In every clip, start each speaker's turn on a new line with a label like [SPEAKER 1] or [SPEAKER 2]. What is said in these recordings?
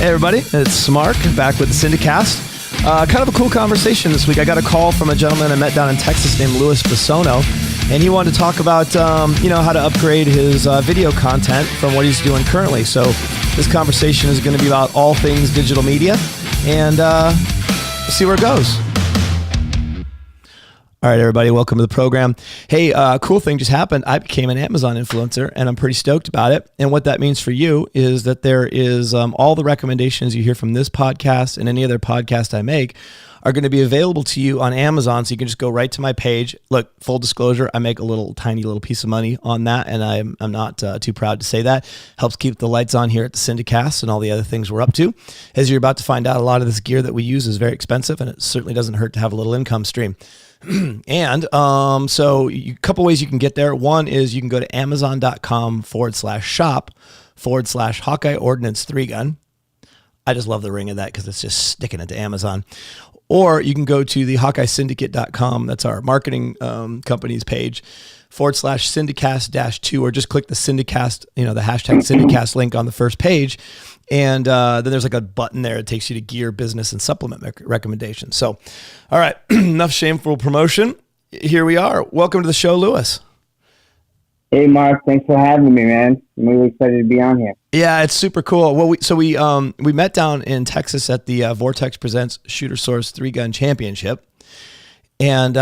[SPEAKER 1] Hey everybody, it's Mark back with the Syndicast. Kind of a cool conversation this week. I got a call from a gentleman I met down in Texas named Louis Basono, and he wanted to talk about how to upgrade his video content from what he's doing currently. So this conversation is going to be about all things digital media, and see where it goes. All right, everybody, welcome to the program. Hey, cool thing just happened. I became an Amazon influencer, and I'm pretty stoked about it. And what that means for you is that there is all the recommendations you hear from this podcast and any other podcast I make are going to be available to you on Amazon. So you can just go right to my page. Look, full disclosure, I make a tiny little piece of money on that, and I'm not too proud to say that. Helps keep the lights on here at the Syndicast and all the other things we're up to. As you're about to find out, a lot of this gear that we use is very expensive, and it certainly doesn't hurt to have a little income stream. And so a couple ways you can get there. One is you can go to amazon.com/shop/Hawkeye Ordnance 3-gun. I just love the ring of that because it's just sticking it to Amazon. Or you can go to the HawkeyeSyndicate.com. That's our marketing company's page /Syndicast-2, or just click the Syndicast, the hashtag Syndicast link on the first page. And then there's like a button there. It takes you to gear, business, and supplement recommendations. So, all right, enough shameful promotion. Here we are. Welcome to the show, Louis.
[SPEAKER 2] Hey, Mark. Thanks for having me, man. I'm really excited to be on here.
[SPEAKER 1] Yeah, it's super cool. Well, we met down in Texas at the Vortex Presents Shooter Source 3-Gun Championship. And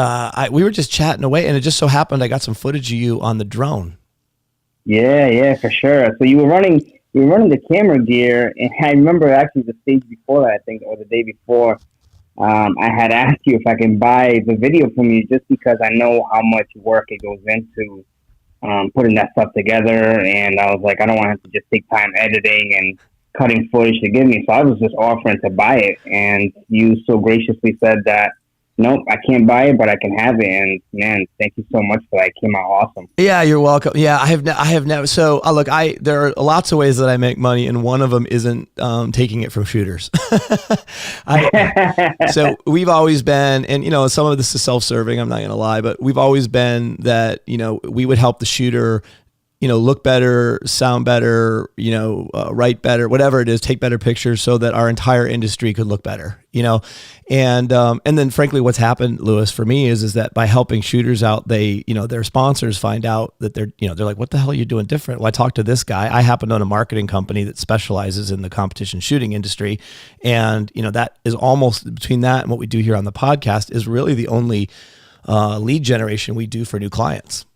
[SPEAKER 1] we were just chatting away, and it just so happened I got some footage of you on the drone.
[SPEAKER 2] Yeah, for sure. So you were running the camera gear, and I remember actually the stage before that, I think, or the day before, I had asked you if I can buy the video from you just because I know how much work it goes into putting that stuff together, and I was like, I don't want to have to just take time editing and cutting footage to give me, so I was just offering to buy it, and you so graciously said that, nope, I can't buy it, but I can have it. And man, thank you so much for that. It came out awesome.
[SPEAKER 1] Yeah, you're welcome. Yeah, I have never. So look, there are lots of ways that I make money, and one of them isn't taking it from shooters. So we've always been, and some of this is self-serving. I'm not going to lie, but we've always been that we would help the shooter, look better, sound better, write better, whatever it is, take better pictures so that our entire industry could look better, and then frankly, what's happened, Louis, for me is that by helping shooters out, they, their sponsors find out that they're like, what the hell are you doing different? Well, I talked to this guy. I happen to own a marketing company that specializes in the competition shooting industry. And, that is almost between that and what we do here on the podcast is really the only lead generation we do for new clients.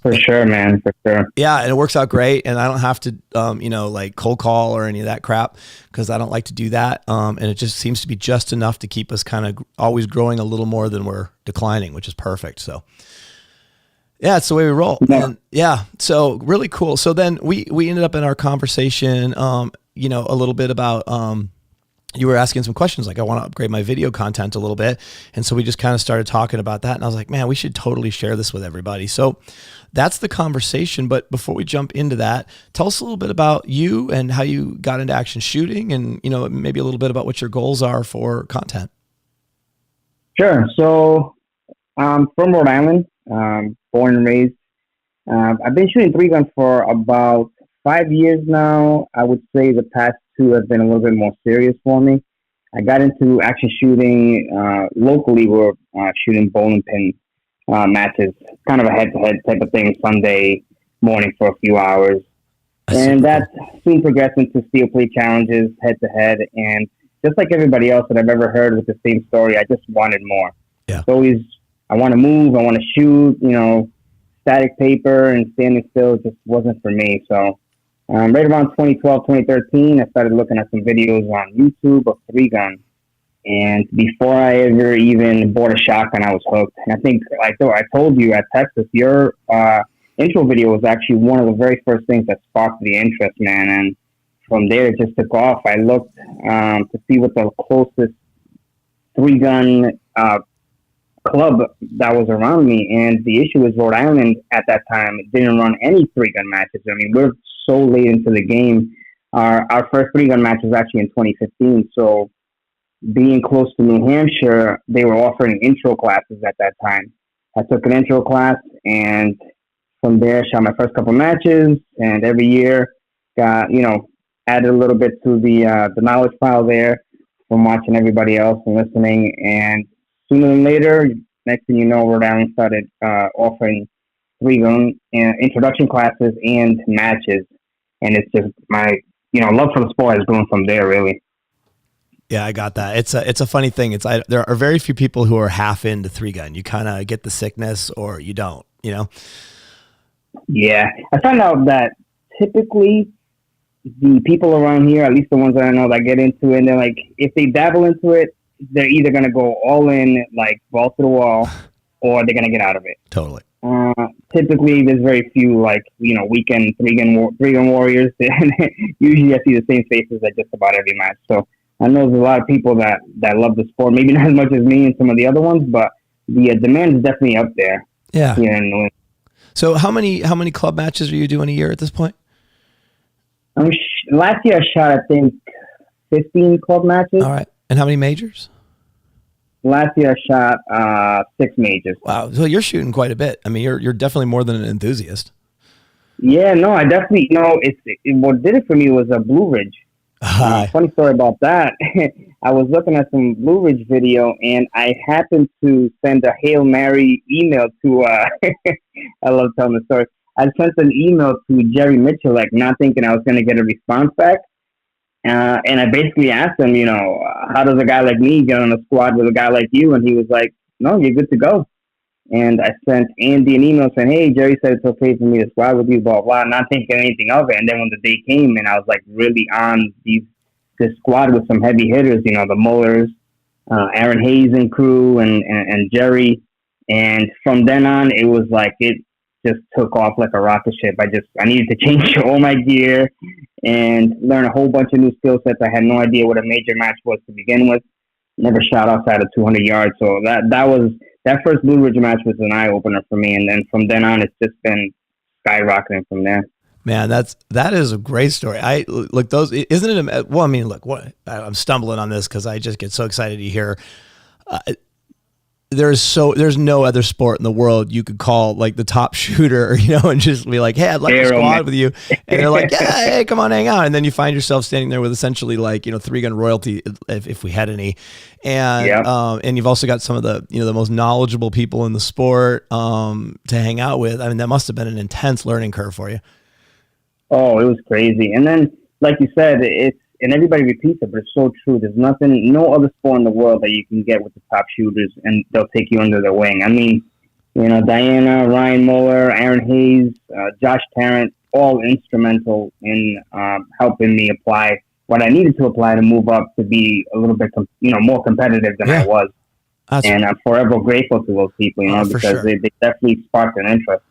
[SPEAKER 2] For sure, man. For sure.
[SPEAKER 1] Yeah, and it works out great, and I don't have to, like cold call or any of that crap because I don't like to do that. And it just seems to be just enough to keep us kind of always growing a little more than we're declining, which is perfect. So, yeah, it's the way we roll.
[SPEAKER 2] Yeah.
[SPEAKER 1] So really cool. So then we ended up in our conversation, a little bit about. You were asking some questions like, I want to upgrade my video content a little bit. And so we just kind of started talking about that. And I was like, man, we should totally share this with everybody. So that's the conversation. But before we jump into that, tell us a little bit about you and how you got into action shooting and, maybe a little bit about what your goals are for content.
[SPEAKER 2] Sure. So I'm from Rhode Island, born and raised. I've been shooting 3-gun for about 5 years now. I would say the past 2 have been a little bit more serious for me. I got into action shooting locally. We're shooting bowling pin matches, kind of a head-to-head type of thing, Sunday morning for a few hours. And that soon progressed into steel plate challenges, head-to-head. And just like everybody else that I've ever heard with the same story, I just wanted more.
[SPEAKER 1] Yeah.
[SPEAKER 2] It's always, I want to move, I want to shoot, static paper and standing still just wasn't for me. So right around 2012, 2013, I started looking at some videos on YouTube of 3-gun. And before I ever even bought a shotgun, I was hooked. And I think, I told you at Texas, your intro video was actually one of the very first things that sparked the interest, man. And from there, it just took off. I looked to see what the closest 3-gun club that was around me. And the issue is Rhode Island at that time didn't run any 3-gun matches. I mean, we're so late into the game. Our first 3-gun match was actually in 2015. So being close to New Hampshire, they were offering intro classes at that time. I took an intro class, and from there, shot my first couple matches, and every year got, added a little bit to the knowledge pile there from watching everybody else and listening. And sooner than later, next thing you know, Rhode Island started offering three-gun introduction classes and matches. And it's just my, love for the sport has grown from there, really.
[SPEAKER 1] Yeah, I got that. It's a funny thing. There are very few people who are half into three-gun. You kind of get the sickness or you don't,
[SPEAKER 2] Yeah. I found out that typically the people around here, at least the ones that I know that get into it, and they're like, if they dabble into it, they're either going to go all in, like ball to the wall, or they're going to get out of it.
[SPEAKER 1] Totally.
[SPEAKER 2] Typically, there's very few, like, weekend three-gun warriors. Usually I see the same faces at just about every match. So I know there's a lot of people that love the sport, maybe not as much as me and some of the other ones, but the demand is definitely up there.
[SPEAKER 1] Yeah.
[SPEAKER 2] Here in New England.
[SPEAKER 1] So how many club matches are you doing a year at this point?
[SPEAKER 2] Last year I shot, I think, 15 club matches.
[SPEAKER 1] All right. And how many majors?
[SPEAKER 2] Last year I shot 6 majors.
[SPEAKER 1] Wow. So you're shooting quite a bit. I mean, you're definitely more than an enthusiast.
[SPEAKER 2] Yeah, no, I definitely, what did it for me was a Blue Ridge. Funny story about that. I was looking at some Blue Ridge video and I happened to send a Hail Mary email to, I love telling the story. I sent an email to Jerry Mitchell, like not thinking I was going to get a response back. And I basically asked him, how does a guy like me get on a squad with a guy like you? And he was like, no, you're good to go. And I sent Andy an email saying, hey, Jerry said it's okay for me to squad with you, blah, blah, not thinking anything of it. And then when the day came and I was like really on this squad with some heavy hitters, the Mullers, Aaron Hayes and crew and Jerry. And from then on, it was like it just took off like a rocket ship. I needed to change all my gear and learn a whole bunch of new skill sets. I had no idea what a major match was to begin with. Never shot outside of 200 yards. So that first Blue Ridge match was an eye opener for me. And then from then on, it's just been skyrocketing from there.
[SPEAKER 1] Man, that is a great story. Look, isn't it? Well, I mean, look, I'm stumbling on this because I just get so excited to hear. There's no other sport in the world you could call like the top shooter, and just be like, hey, I'd like to squad with you. And they're like, yeah, hey, come on, hang out. And then you find yourself standing there with essentially like, three-gun royalty, if we had any. And, and you've also got some of the, the most knowledgeable people in the sport to hang out with. I mean, that must've been an intense learning curve for you.
[SPEAKER 2] Oh, it was crazy. And then, like you said, and everybody repeats it, but it's so true. There's no other sport in the world that you can get with the top shooters, and they'll take you under their wing. I mean, Diana, Ryan Muller, Aaron Hayes, Josh Tarrant, all instrumental in helping me apply what I needed to apply to move up to be a little bit, more competitive than I was. And I'm forever grateful to those people, because they definitely sparked an interest.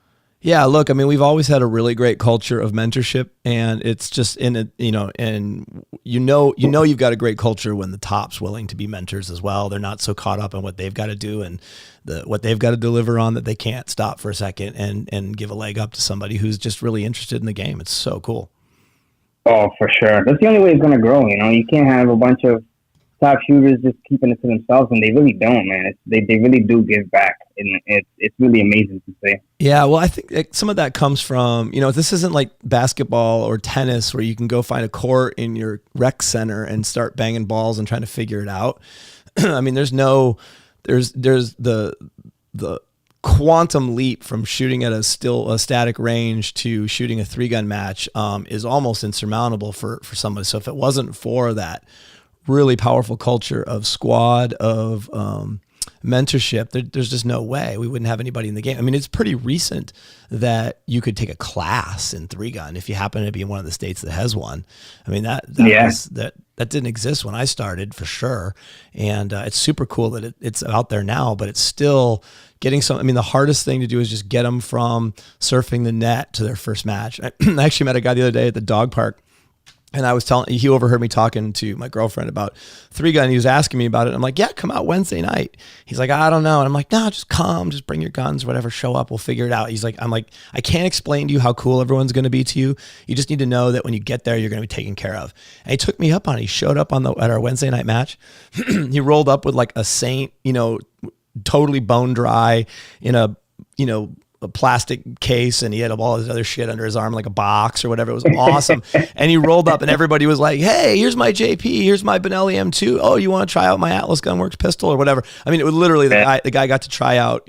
[SPEAKER 1] Yeah, look, I mean, we've always had a really great culture of mentorship, and it's just in it, and you've got a great culture when the top's willing to be mentors as well. They're not so caught up in what they've got to do and what they've got to deliver on that they can't stop for a second and give a leg up to somebody who's just really interested in the game. It's so cool.
[SPEAKER 2] Oh, for sure. That's the only way it's going to grow. You can't have a bunch of top shooters just keeping it to themselves, and they really don't, man. They really do give back, and it's really amazing to see.
[SPEAKER 1] Yeah, well, I think some of that comes from, this isn't like basketball or tennis where you can go find a court in your rec center and start banging balls and trying to figure it out. I mean, there's the quantum leap from shooting at a static range to shooting a three-gun match is almost insurmountable for somebody. So if it wasn't for that really powerful culture of squad, of mentorship, there's just no way we wouldn't have anybody in the game. I mean, it's pretty recent that you could take a class in three-gun if you happen to be in one of the states that has one. I mean, that didn't exist when I started, for sure. And it's super cool that it's out there now, but it's still getting some. I mean, the hardest thing to do is just get them from surfing the net to their first match. I actually met a guy the other day at the dog park, and he overheard me talking to my girlfriend about three-gun. He was asking me about it. I'm like, yeah, come out Wednesday night. He's like, I don't know. And I'm like, no, just come, just bring your guns, whatever, show up. We'll figure it out. I'm like, I can't explain to you how cool everyone's going to be to you. You just need to know that when you get there, you're going to be taken care of. And he took me up on it. He showed up at our Wednesday night match. He rolled up with like a Saint, totally bone dry in a, a plastic case, and he had all his other shit under his arm, like a box or whatever. It was awesome. And he rolled up, and everybody was like, "Hey, here's my JP. Here's my Benelli M2. Oh, you want to try out my Atlas Gunworks pistol or whatever?" I mean, it was literally the guy got to try out,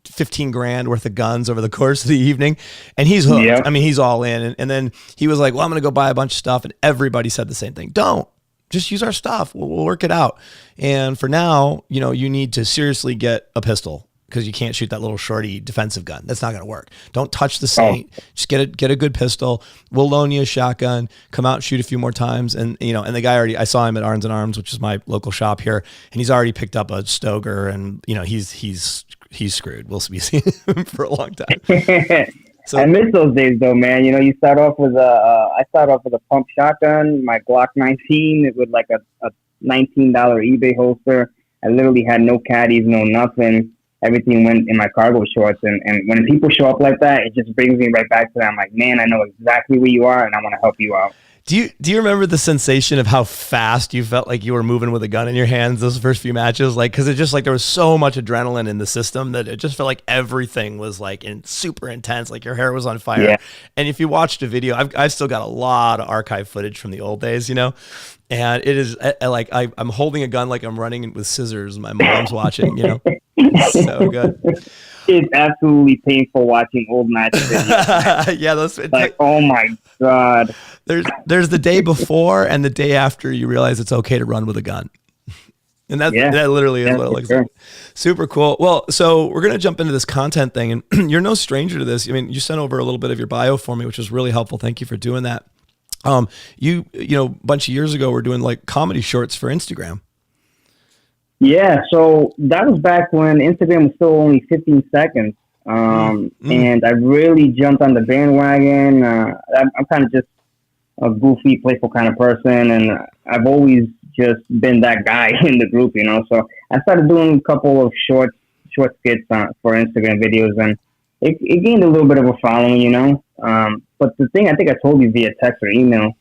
[SPEAKER 1] 15 grand worth of guns over the course of the evening, and he's hooked. Yep. I mean, he's all in. And then he was like, "Well, I'm going to go buy a bunch of stuff." And everybody said the same thing. Don't. Just use our stuff. We'll work it out. And for now, you need to seriously get a pistol, because you can't shoot that little shorty defensive gun. That's not going to work. Don't touch the Saint. Just get a good pistol. We'll loan you a shotgun. Come out and shoot a few more times. And and the guy I saw him at Arms and Arms, which is my local shop here, and he's already picked up a Stoger, and he's screwed. We'll be seeing him for a long time. So,
[SPEAKER 2] I miss those days though, man. You start off with I started off with a pump shotgun, my Glock 19, with like a $19 eBay holster. I literally had no caddies, no nothing. Everything went in my cargo shorts. And when people show up like that, it just brings me right back to that. I'm like, man, I know exactly where you are, and I want to help you out.
[SPEAKER 1] Do you remember the sensation of how fast you felt like you were moving with a gun in your hands those first few matches? Like, because it just like there was so much adrenaline in the system that it just felt like everything was like super intense, like your hair was on fire. Yeah. And if you watched a video, I've still got a lot of archive footage from the old days, and it is like I'm holding a gun like I'm running with scissors. My mom's watching, It's so good.
[SPEAKER 2] It's absolutely painful watching old match videos.
[SPEAKER 1] Yeah, those
[SPEAKER 2] like, oh my God.
[SPEAKER 1] There's the day before and the day after you realize it's okay to run with a gun. And that literally is what it looks like. Super cool. Well, so we're going to jump into this content thing, and you're no stranger to this. I mean, you sent over a little bit of your bio for me, which was really helpful. Thank you for doing that. You a bunch of years ago were doing like comedy shorts for Instagram.
[SPEAKER 2] Yeah, so that was back when Instagram was still only 15 seconds. And I really jumped on the bandwagon. I'm kind of just a goofy, playful kind of person, and I've always just been that guy in the group, So I started doing a couple of short skits for Instagram videos, and it gained a little bit of a following, But the thing, I think I told you via text or email,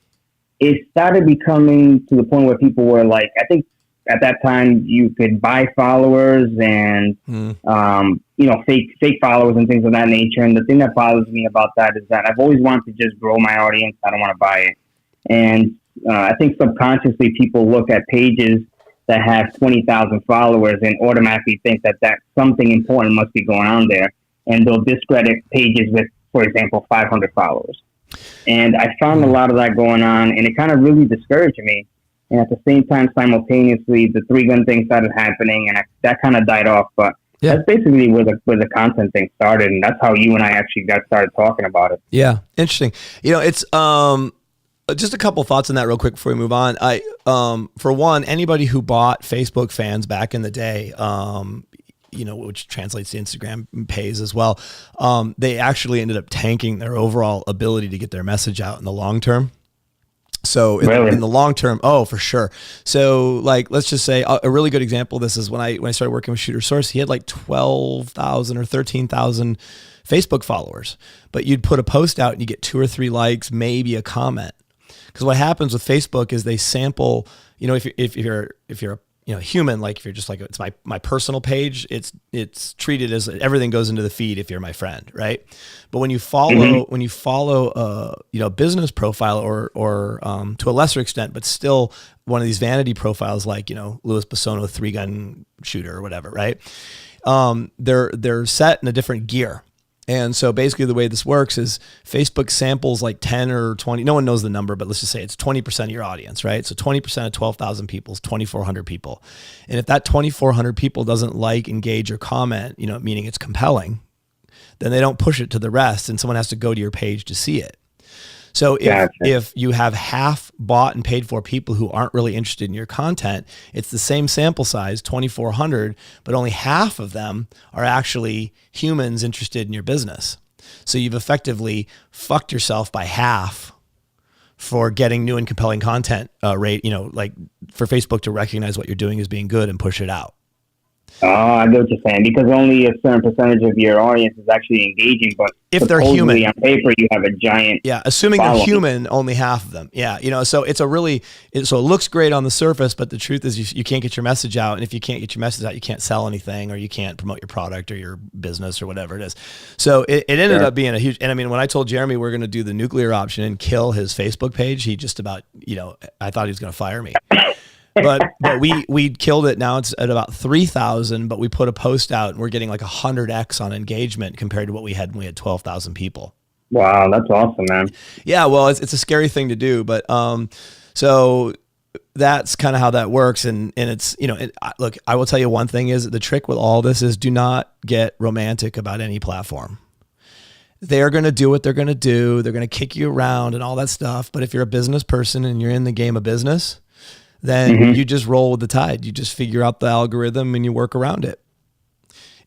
[SPEAKER 2] it started becoming to the point where people were like, I think at that time you could buy followers and, fake followers and things of that nature. And the thing that bothers me about that is that I've always wanted to just grow my audience. I don't want to buy it. And I think subconsciously people look at pages that have 20,000 followers and automatically think that something important must be going on there. And they'll discredit pages with, for example, 500 followers. And I found a lot of that going on, and it kind of really discouraged me. And at the same time, simultaneously, the 3-gun thing started happening, and that kind of died off. But that's basically where the content thing started, and that's how you and I actually got started talking about it.
[SPEAKER 1] Yeah, interesting. It's just a couple thoughts on that real quick before we move on. For one, anybody who bought Facebook fans back in the day, which translates to Instagram pays as well, they actually ended up tanking their overall ability to get their message out in the long term. So in the long term, for sure. So like, let's just say a really good example of this is when I started working with Shooter Source, he had like 12,000 or 13,000 Facebook followers, but you'd put a post out and you get 2 or 3 likes, maybe a comment. Because what happens with Facebook is they sample, if you're human, like if you're just like, it's my personal page, it's treated as everything goes into the feed if you're my friend, right? But when you follow a business profile or to a lesser extent, but still one of these vanity profiles like, Louis Bissono 3-gun shooter or whatever, right? They're set in a different gear. And so basically the way this works is Facebook samples like 10 or 20, no one knows the number, but let's just say it's 20% of your audience, right? So 20% of 12,000 people is 2,400 people. And if that 2,400 people doesn't like, engage, or comment, meaning it's compelling, then they don't push it to the rest, and someone has to go to your page to see it. So if you have half bought and paid for people who aren't really interested in your content, it's the same sample size, 2,400, but only half of them are actually humans interested in your business. So you've effectively fucked yourself by half for getting new and compelling content rate, like for Facebook to recognize what you're doing as being good and push it out.
[SPEAKER 2] I get what you're saying, because only a certain percentage of your audience is actually engaging, but
[SPEAKER 1] if they're human,
[SPEAKER 2] on paper you have a giant.
[SPEAKER 1] Yeah, assuming
[SPEAKER 2] following.
[SPEAKER 1] they're human, only half of them. Yeah, so it's a really, so it looks great on the surface, but the truth is you can't get your message out, and if you can't get your message out, you can't sell anything, or you can't promote your product or your business or whatever it is. So it ended up being a huge, and I mean, when I told Jeremy we're going to do the nuclear option and kill his Facebook page, he just about, I thought he was going to fire me. but we killed it. Now it's at about 3,000, but we put a post out and we're getting like 100x on engagement compared to what we had when we had 12,000 people.
[SPEAKER 2] Wow, that's awesome, man.
[SPEAKER 1] Yeah, well, it's a scary thing to do, but so that's kind of how that works. And it's, look, I will tell you one thing is the trick with all this is do not get romantic about any platform. They're going to do what they're going to do. They're going to kick you around and all that stuff. But if you're a business person and you're in the game of business, then you just roll with the tide. You just figure out the algorithm and you work around it.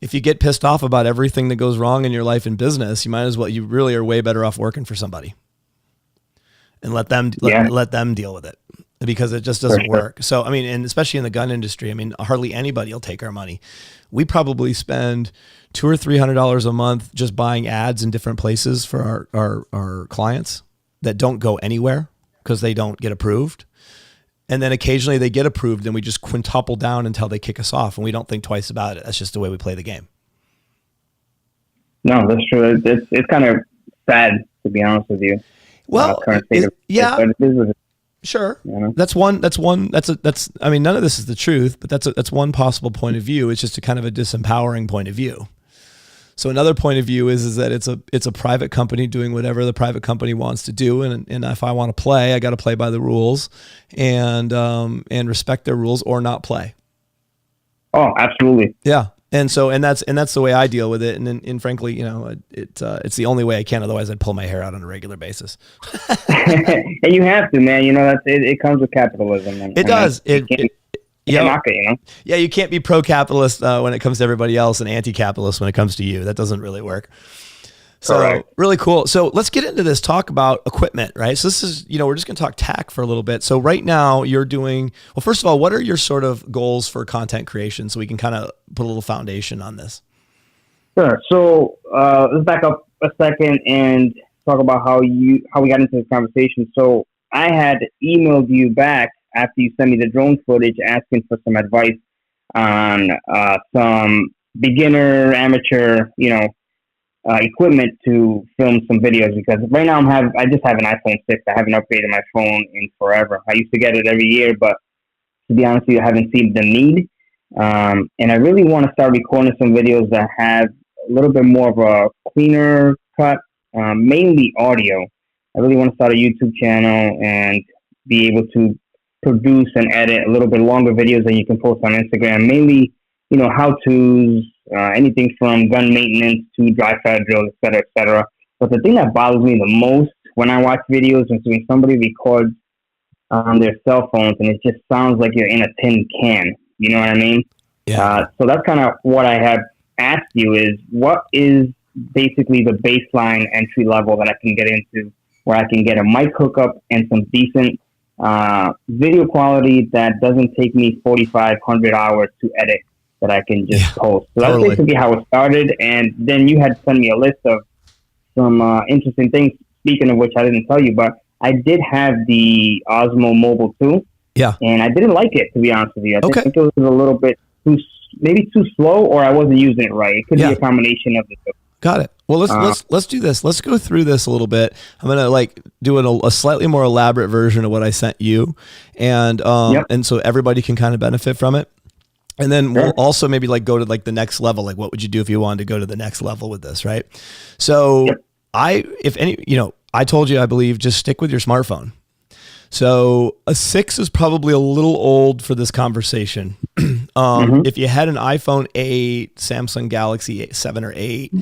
[SPEAKER 1] If you get pissed off about everything that goes wrong in your life and business, you might as well, you really are way better off working for somebody and let them deal with it, because it just doesn't work. So, I mean, and especially in the gun industry, I mean, hardly anybody will take our money. We probably spend $200 or $300 a month just buying ads in different places for our clients that don't go anywhere because they don't get approved. And then occasionally they get approved and we just quintuple down until they kick us off, and we don't think twice about it. That's just the way we play the game. No,
[SPEAKER 2] that's true. It's kind of sad, to be honest with you.
[SPEAKER 1] Well, sure. That's I mean, none of this is the truth, but that's one possible point of view. It's just a kind of a disempowering point of view. So another point of view is that it's a private company doing whatever the private company wants to do, and if I want to play, I got to play by the rules, and respect their rules or not play.
[SPEAKER 2] Oh, absolutely.
[SPEAKER 1] Yeah, and that's the way I deal with it, and frankly, it's the only way I can. Otherwise, I'd pull my hair out on a regular basis.
[SPEAKER 2] And you have to, man. It comes with capitalism.
[SPEAKER 1] It does.
[SPEAKER 2] Yeah,
[SPEAKER 1] you can't be pro-capitalist when it comes to everybody else and anti-capitalist when it comes to you. That doesn't really work. So really cool. So let's get into this, talk about equipment, right? So this is, we're just going to talk tech for a little bit. So right now you're doing, well, first of all, what are your sort of goals for content creation so we can kind of put a little foundation on this?
[SPEAKER 2] Sure. So let's back up a second and talk about how we got into this conversation. So I had emailed you back after you sent me the drone footage asking for some advice on some beginner, amateur, equipment to film some videos, because right now I just have an iPhone 6. I haven't upgraded my phone in forever. I used to get it every year, but to be honest with you, I haven't seen the need. And I really want to start recording some videos that have a little bit more of a cleaner cut, mainly audio. I really want to start a YouTube channel and be able to produce and edit a little bit longer videos that you can post on Instagram, mainly, how-tos, anything from gun maintenance to dry fire drills, et cetera, et cetera. But the thing that bothers me the most when I watch videos is when somebody records on their cell phones and it just sounds like you're in a tin can. You know what I mean?
[SPEAKER 1] Yeah.
[SPEAKER 2] So that's kind of what I have asked you is, what is basically the baseline entry level that I can get into where I can get a mic hookup and some decent video quality that doesn't take me 4,500 hours to edit, that I can just post. So that's basically how it started. And then you had sent me a list of some interesting things, speaking of which I didn't tell you, but I did have the Osmo Mobile 2.
[SPEAKER 1] Yeah.
[SPEAKER 2] And I didn't like it, to be honest with you. I think it was a little bit too slow, or I wasn't using it right. It could be a combination of the two.
[SPEAKER 1] Got it. Well, let's do this. Let's go through this a little bit. I'm gonna do a slightly more elaborate version of what I sent you, and so everybody can kind of benefit from it. And then we'll also maybe go to the next level. Like, what would you do if you wanted to go to the next level with this, right? So I told you, I believe, just stick with your smartphone. So a 6 is probably a little old for this conversation. If you had an iPhone 8, Samsung Galaxy 7 or 8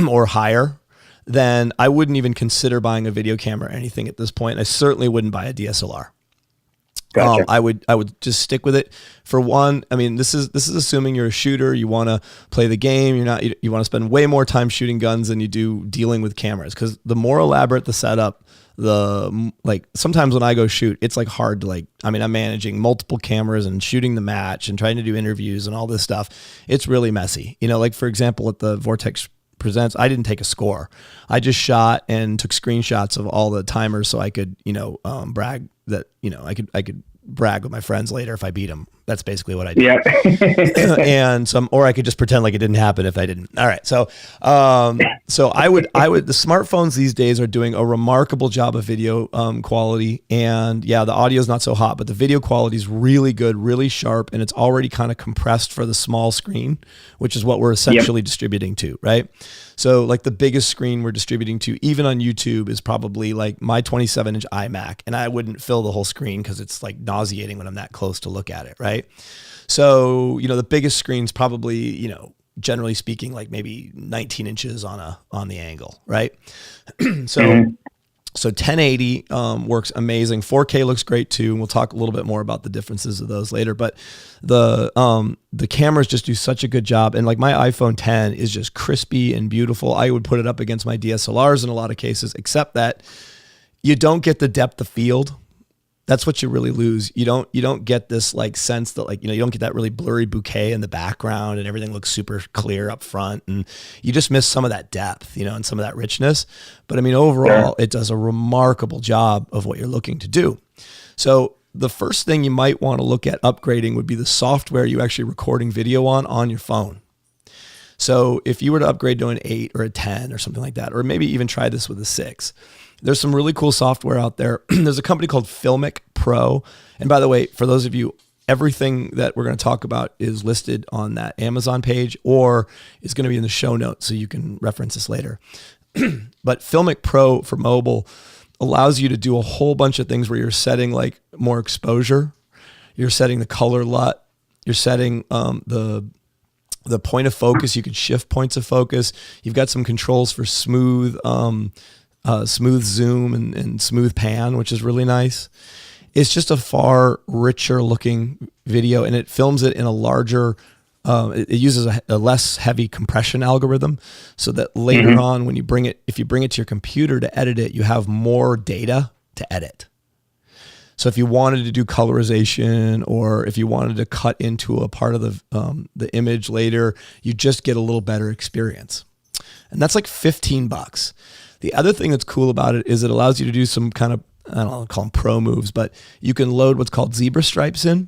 [SPEAKER 1] or higher, then I wouldn't even consider buying a video camera or anything at this point. I certainly wouldn't buy a DSLR.
[SPEAKER 2] Gotcha.
[SPEAKER 1] I would just stick with it. For one, I mean, this is assuming you're a shooter, you want to play the game, you want to spend way more time shooting guns than you do dealing with cameras, because the more elaborate the setup, like sometimes when I go shoot, it's like hard to I'm managing multiple cameras and shooting the match and trying to do interviews and all this stuff. It's really messy. Like for example, at the Vortex Presents, I didn't take a score. I just shot and took screenshots of all the timers so I could, brag that, I could brag with my friends later if I beat them. That's basically what I did.
[SPEAKER 2] Yeah.
[SPEAKER 1] And or I could just pretend like it didn't happen if I didn't. All right. So, I would, the smartphones these days are doing a remarkable job of video quality. And yeah, the audio is not so hot, but the video quality is really good, really sharp. And it's already kind of compressed for the small screen, which is what we're essentially distributing to, right? So like the biggest screen we're distributing to, even on YouTube, is probably like my 27-inch iMac. And I wouldn't fill the whole screen because it's like nauseating when I'm that close to look at it, right? So, the biggest screen's probably, generally speaking, like maybe 19 inches on the angle, right? So 1080 works amazing. 4K looks great too, and we'll talk a little bit more about the differences of those later. But the cameras just do such a good job, and like my iPhone 10 is just crispy and beautiful. I would put it up against my DSLRs in a lot of cases, except that you don't get the depth of field. That's what you really lose. You don't get this like sense that you don't get that really blurry bouquet in the background and everything looks super clear up front, and you just miss some of that depth, and some of that richness. But I mean, overall, it does a remarkable job of what you're looking to do. So the first thing you might want to look at upgrading would be the software you actually recording video on your phone. So if you were to upgrade to an 8 or a 10 or something like that, or maybe even try this with a 6, there's some really cool software out there. There's a company called Filmic Pro. And by the way, for those of you, everything that we're going to talk about is listed on that Amazon page or is going to be in the show notes, so you can reference this later. But Filmic Pro for mobile allows you to do a whole bunch of things where you're setting like more exposure. You're setting the color LUT. You're setting the point of focus. You can shift points of focus. You've got some controls for smooth zoom and smooth pan, which is really nice. It's just a far richer looking video, and it films it in a larger, it uses a less heavy compression algorithm, so that later on when if you bring it to your computer to edit it, you have more data to edit. So if you wanted to do colorization, or if you wanted to cut into a part of the image later, you just get a little better experience. And that's like $15. The other thing that's cool about it is it allows you to do some kind of, I don't know, call them pro moves, but you can load what's called zebra stripes in.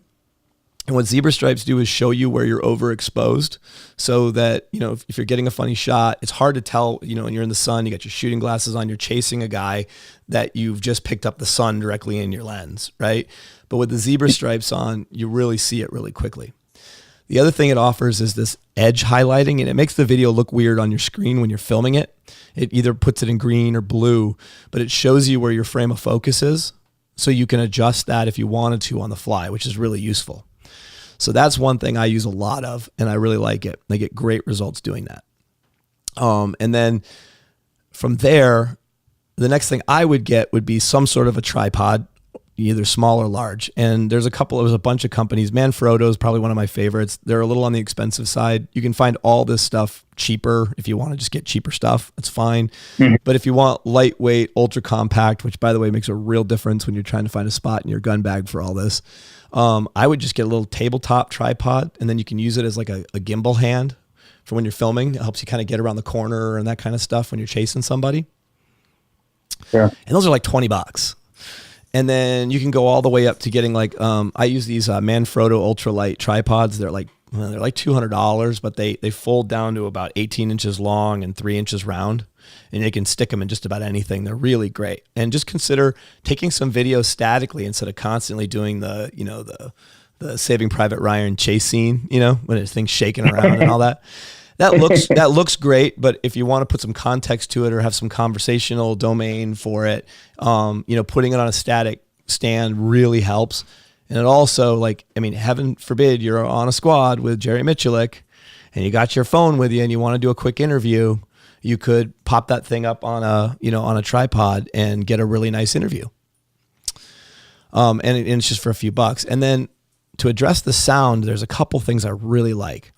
[SPEAKER 1] And what zebra stripes do is show you where you're overexposed, so that, if you're getting a funny shot, it's hard to tell, when you're in the sun, you got your shooting glasses on, you're chasing a guy, that you've just picked up the sun directly in your lens, right? But with the zebra stripes on, you really see it really quickly. The other thing it offers is this edge highlighting, and it makes the video look weird on your screen when you're filming it. It either puts it in green or blue, but it shows you where your frame of focus is, so you can adjust that if you wanted to on the fly, which is really useful. So that's one thing I use a lot of, and I really like it. I get great results doing that. And then from there, the next thing I would get would be some sort of a tripod, either small or large. And there's a bunch of companies. Manfrotto is probably one of my favorites. They're a little on the expensive side. You can find all this stuff cheaper if you want to just get cheaper stuff. That's fine. But if you want lightweight, ultra compact, which by the way makes a real difference when you're trying to find a spot in your gun bag for all this, I would just get a little tabletop tripod, and then you can use it as like a gimbal hand for when you're filming. It helps you kind of get around the corner and that kind of stuff when you're chasing somebody.
[SPEAKER 2] Yeah. And
[SPEAKER 1] those are like $20. And then you can go all the way up to getting like, I use these Manfrotto ultralight tripods. They're like $200, but they fold down to about 18 inches long and 3 inches round, and you can stick them in just about anything. They're really great. And just consider taking some video statically instead of constantly doing the Saving Private Ryan chase scene, when there's things shaking around and all that. That looks great, but if you want to put some context to it or have some conversational domain for it, putting it on a static stand really helps. And it also, heaven forbid you're on a squad with Jerry Michulik and you got your phone with you and you want to do a quick interview, you could pop that thing up on a tripod and get a really nice interview. And it's just for a few bucks. And then to address the sound, there's a couple things I really like.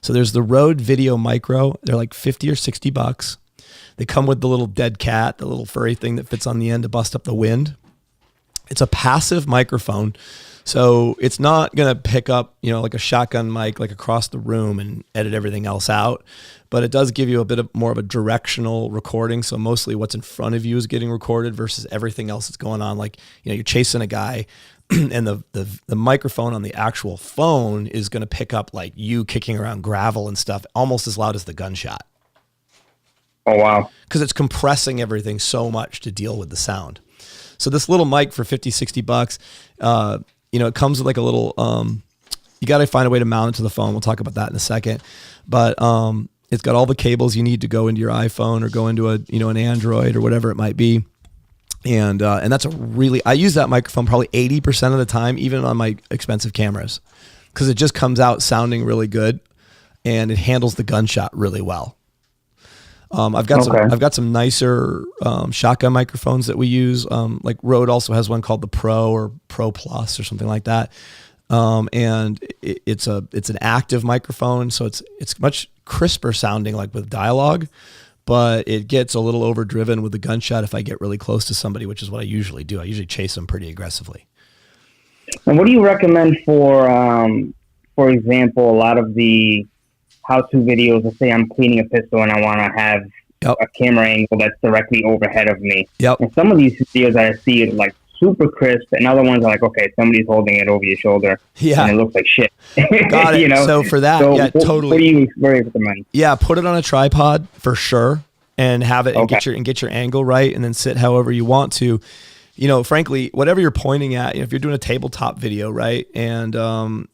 [SPEAKER 1] So there's the Rode Video Micro. They're like 50 or 60 bucks. They come with the little dead cat, the little furry thing that fits on the end to bust up the wind. It's a passive microphone. So it's not going to pick up, like a shotgun mic, like across the room and edit everything else out. But it does give you a bit more of a directional recording. So mostly what's in front of you is getting recorded versus everything else that's going on. Like, you're chasing a guy and the microphone on the actual phone is going to pick up like you kicking around gravel and stuff almost as loud as the gunshot.
[SPEAKER 2] Oh, wow.
[SPEAKER 1] Because it's compressing everything so much to deal with the sound. So this little mic for 50, 60 bucks, it comes with like a little, you got to find a way to mount it to the phone. We'll talk about that in a second. But it's got all the cables you need to go into your iPhone or go into an Android or whatever it might be. And that's I use that microphone probably 80% of the time, even on my expensive cameras, because it just comes out sounding really good and it handles the gunshot really well. I've got some nicer shotgun microphones that we use. Like Rode also has one called the Pro or Pro Plus or something like that. And it's an active microphone, so it's much crisper sounding, like with dialogue, but it gets a little overdriven with the gunshot if I get really close to somebody, which is what I usually do. I usually chase them pretty aggressively.
[SPEAKER 2] And what do you recommend for example, a lot of the how-to videos? Let's say I'm cleaning a pistol and I want to have a camera angle that's directly overhead of me.
[SPEAKER 1] Yep.
[SPEAKER 2] And some of these videos I see is like super crisp, and other ones are like, okay, somebody's holding it over your shoulder, and it looks like shit.
[SPEAKER 1] Got it. So for that, totally.
[SPEAKER 2] What do you recommend?
[SPEAKER 1] Yeah, put it on a tripod for sure, and have it and get your angle right, and then sit however you want to. Frankly, whatever you're pointing at, if you're doing a tabletop video, right, and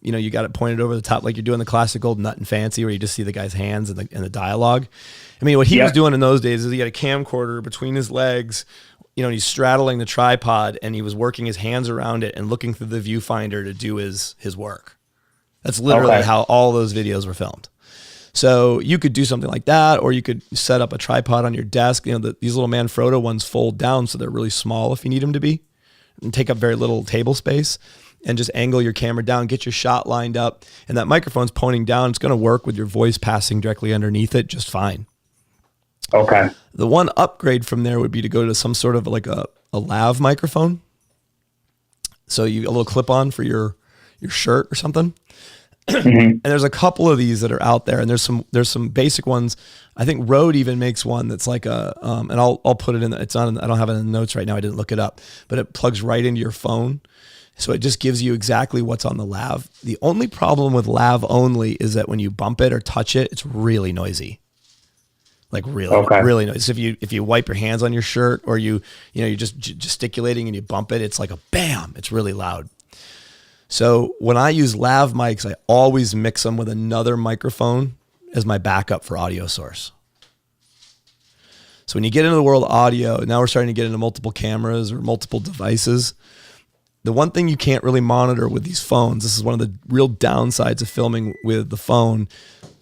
[SPEAKER 1] you got it pointed over the top, like you're doing the classic old Nut and Fancy, where you just see the guy's hands and the dialogue. I mean, what he was doing in those days is he had a camcorder between his legs. He's straddling the tripod and he was working his hands around it and looking through the viewfinder to do his work. That's literally how all those videos were filmed. So you could do something like that, or you could set up a tripod on your desk. These little Manfrotto ones fold down, so they're really small if you need them to be, and take up very little table space, and just angle your camera down, get your shot lined up, and that microphone's pointing down. It's going to work with your voice passing directly underneath it just fine.
[SPEAKER 2] Okay.
[SPEAKER 1] The one upgrade from there would be to go to some sort of like a lav microphone. So a little clip on for your shirt or something. Mm-hmm. And there's a couple of these that are out there, and there's some basic ones. I think Rode even makes one that's like and I'll put it in. It's on. I don't have it in the notes right now. I didn't look it up, but it plugs right into your phone. So it just gives you exactly what's on the lav. The only problem with lav only is that when you bump it or touch it, it's really noisy. Like really noisy. If you wipe your hands on your shirt, or you're just gesticulating and you bump it, it's like a bam. It's really loud. So when I use lav mics, I always mix them with another microphone as my backup for audio source. So when you get into the world of audio, now we're starting to get into multiple cameras or multiple devices. The one thing you can't really monitor with these phones, this is one of the real downsides of filming with the phone,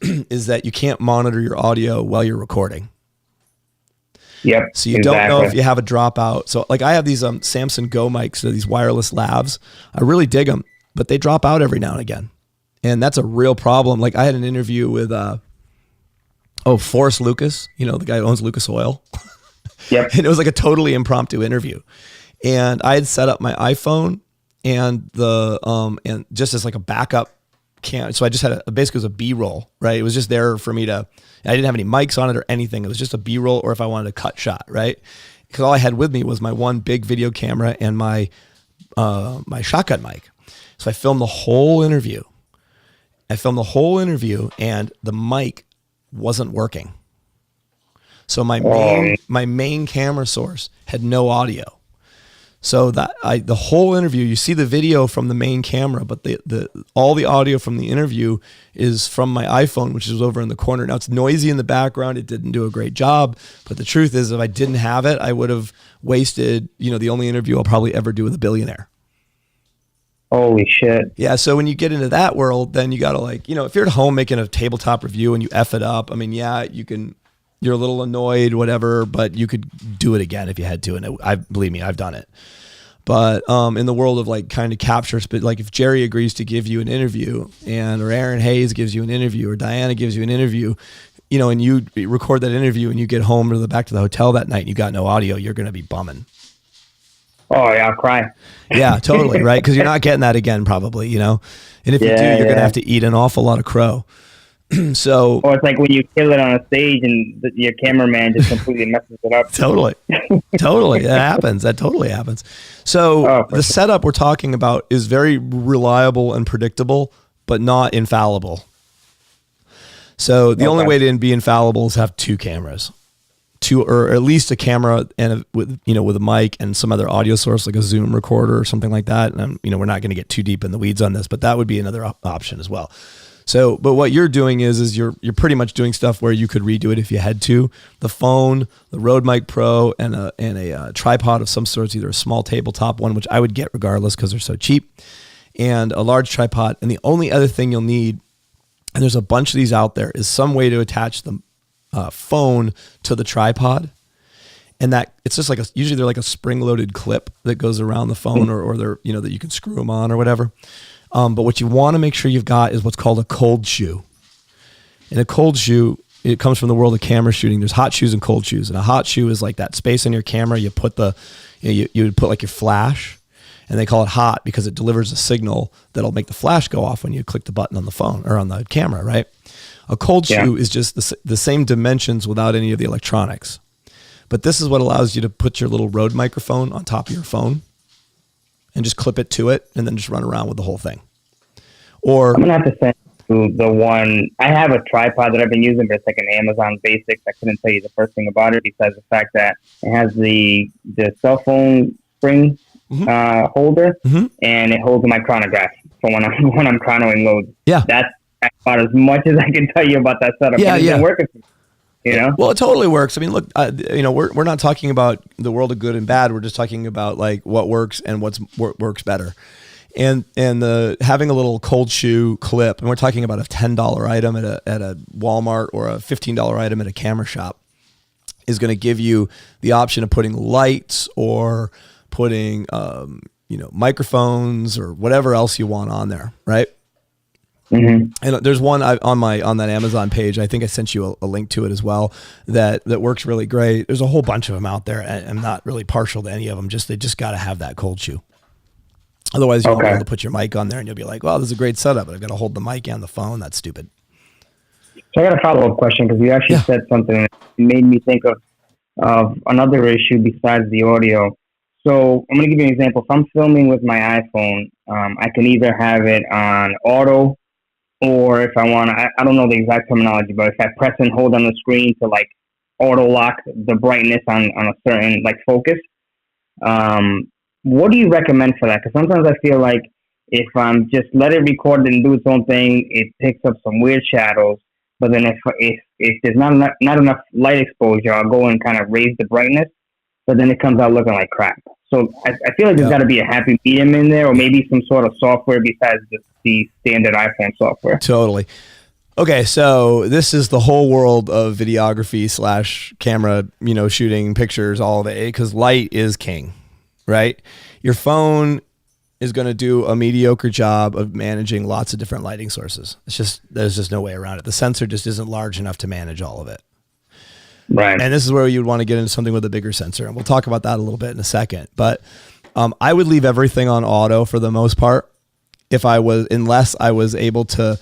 [SPEAKER 1] is that you can't monitor your audio while you're recording.
[SPEAKER 2] Yep.
[SPEAKER 1] So you don't know if you have a dropout. So like I have these Samsung Go mics, so these wireless lavs. I really dig them, but they drop out every now and again. And that's a real problem. Like I had an interview with Forrest Lucas, the guy who owns Lucas Oil.
[SPEAKER 2] Yep.
[SPEAKER 1] And it was like a totally impromptu interview. And I had set up my iPhone and and just as like a backup cam. So I just had basically it was a B-roll, right? It was just there for me I didn't have any mics on it or anything. It was just a B-roll, or if I wanted a cut shot, right? Because all I had with me was my one big video camera and my shotgun mic. So I filmed the whole interview. And the mic wasn't working. So my main camera source had no audio. So the whole interview, you see the video from the main camera, but all the audio from the interview is from my iPhone, which is over in the corner. Now it's noisy in the background. It didn't do a great job, but the truth is, if I didn't have it, I would have wasted, the only interview I'll probably ever do with a billionaire.
[SPEAKER 2] Holy shit.
[SPEAKER 1] Yeah. So when you get into that world, then you got to if you're at home making a tabletop review and you F it up, I mean, yeah, you're a little annoyed, whatever, but you could do it again if you had to. And believe me, I've done it. But in the world of like kind of captures, but like if Jerry agrees to give you an interview or Aaron Hayes gives you an interview or Diana gives you an interview, you know, and you record that interview and you get home to back to the hotel that night and you got no audio, you're going to be bumming.
[SPEAKER 2] Oh yeah, I'll cry.
[SPEAKER 1] Yeah, totally. Right. Cause you're not getting that again probably, you know, and if you do, you're going to have to eat an awful lot of crow. So,
[SPEAKER 2] or it's like when you kill it on a stage and your cameraman just completely messes it up.
[SPEAKER 1] Totally. That happens. That totally happens. So the setup we're talking about is very reliable and predictable, but not infallible. So the only way to be infallible is have two cameras, or at least a camera and with a mic and some other audio source like a Zoom recorder or something like that. And we're not going to get too deep in the weeds on this, but that would be another option as well. So, but what you're doing is you're pretty much doing stuff where you could redo it if you had to. The phone, the Rode Mic Pro, and a tripod of some sorts, either a small tabletop one, which I would get regardless because they're so cheap, and a large tripod. And the only other thing you'll need, and there's a bunch of these out there, is some way to attach the phone to the tripod. And that it's just like usually they're like a spring-loaded clip that goes around the phone, or they're that you can screw them on or whatever. But what you want to make sure you've got is what's called a cold shoe. And a cold shoe, it comes from the world of camera shooting. There's hot shoes and cold shoes. And a hot shoe is like that space on your camera. You put you would put like your flash, and they call it hot because it delivers a signal that'll make the flash go off when you click the button on the phone or on the camera, right? A cold shoe is just the same dimensions without any of the electronics. But this is what allows you to put your little Rode microphone on top of your phone and just clip it to it and then just run around with the whole thing. Or
[SPEAKER 2] I'm gonna have to send you the one. I have a tripod that I've been using, but it's like an Amazon Basics. I couldn't tell you the first thing about it besides the fact that it has the cell phone spring holder, and it holds my chronograph for when I'm chronoing loads.
[SPEAKER 1] Yeah,
[SPEAKER 2] that's about as much as I can tell you about that setup.
[SPEAKER 1] Yeah,
[SPEAKER 2] it's been working for me. You know?
[SPEAKER 1] Well, it totally works. I mean, look, we're not talking about the world of good and bad. We're just talking about like what works and what works better. And having a little cold shoe clip, and we're talking about a $10 item at a Walmart or a $15 item at a camera shop, is going to give you the option of putting lights or putting microphones or whatever else you want on there, right? Mm-hmm. And there's one on that Amazon page. I think I sent you a link to it as well. That works really great. There's a whole bunch of them out there. I'm not really partial to any of them. They just got to have that cold shoe. Otherwise, you won't be able to put your mic on there, and you'll be like, "Well, this is a great setup, but I've got to hold the mic and the phone. That's stupid."
[SPEAKER 2] So I got a follow-up question because you actually said something that made me think of another issue besides the audio. So I'm going to give you an example. If I'm filming with my iPhone, I can either have it on auto. Or if I want to, I don't know the exact terminology, but if I press and hold on the screen to like auto lock the brightness on a certain like focus, what do you recommend for that? Because sometimes I feel like if I'm just let it record and do its own thing, it picks up some weird shadows. But then if there's not enough light exposure, I'll go and kind of raise the brightness, but then it comes out looking like crap. So I feel like there's got to be a happy medium in there, or maybe some sort of software besides the standard iPhone software.
[SPEAKER 1] Totally. Okay, so this is the whole world of videography / camera, shooting pictures all day, because light is king, right? Your phone is going to do a mediocre job of managing lots of different lighting sources. There's just no way around it. The sensor just isn't large enough to manage all of it.
[SPEAKER 2] Right.
[SPEAKER 1] And this is where you'd want to get into something with a bigger sensor. And we'll talk about that a little bit in a second. But I would leave everything on auto for the most part unless I was able to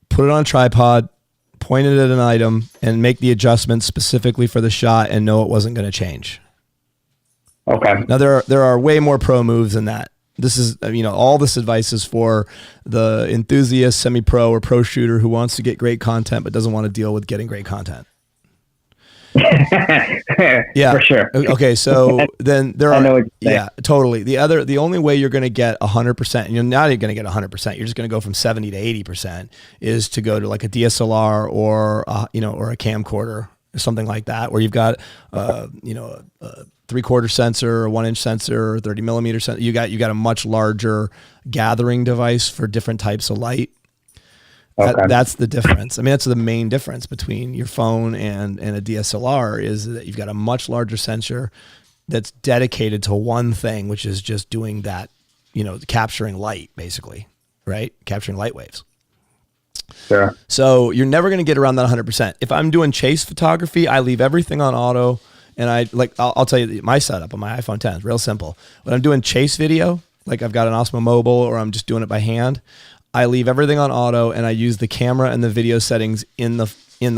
[SPEAKER 1] put it on a tripod, point it at an item, and make the adjustments specifically for the shot and know it wasn't going to change.
[SPEAKER 2] Okay.
[SPEAKER 1] Now there are way more pro moves than that. This is, all this advice is for the enthusiast, semi-pro, or pro shooter who wants to get great content but doesn't want to deal with getting great content. Yeah,
[SPEAKER 2] for sure.
[SPEAKER 1] Okay, so then there are.
[SPEAKER 2] I know what you're saying.
[SPEAKER 1] Yeah, totally. The only way you're going to get 100%, and you're not going to get 100%. You're just going to go from 70 to 80%. Is to go to like a DSLR or or a camcorder or something like that, where you've got a 3/4 sensor, or 1-inch sensor, or 30 millimeter sensor. You got a much larger gathering device for different types of light. Okay. That's the difference. I mean, that's the main difference between your phone and a DSLR is that you've got a much larger sensor that's dedicated to one thing, which is just doing that, capturing light, basically, right? Capturing light waves.
[SPEAKER 2] Sure.
[SPEAKER 1] So you're never going to get around that 100%. If I'm doing chase photography, I leave everything on auto. And I'll tell you my setup on my iPhone 10 is real simple. When I'm doing chase video, like I've got an Osmo Mobile or I'm just doing it by hand, I leave everything on auto and I use the camera and the video settings in the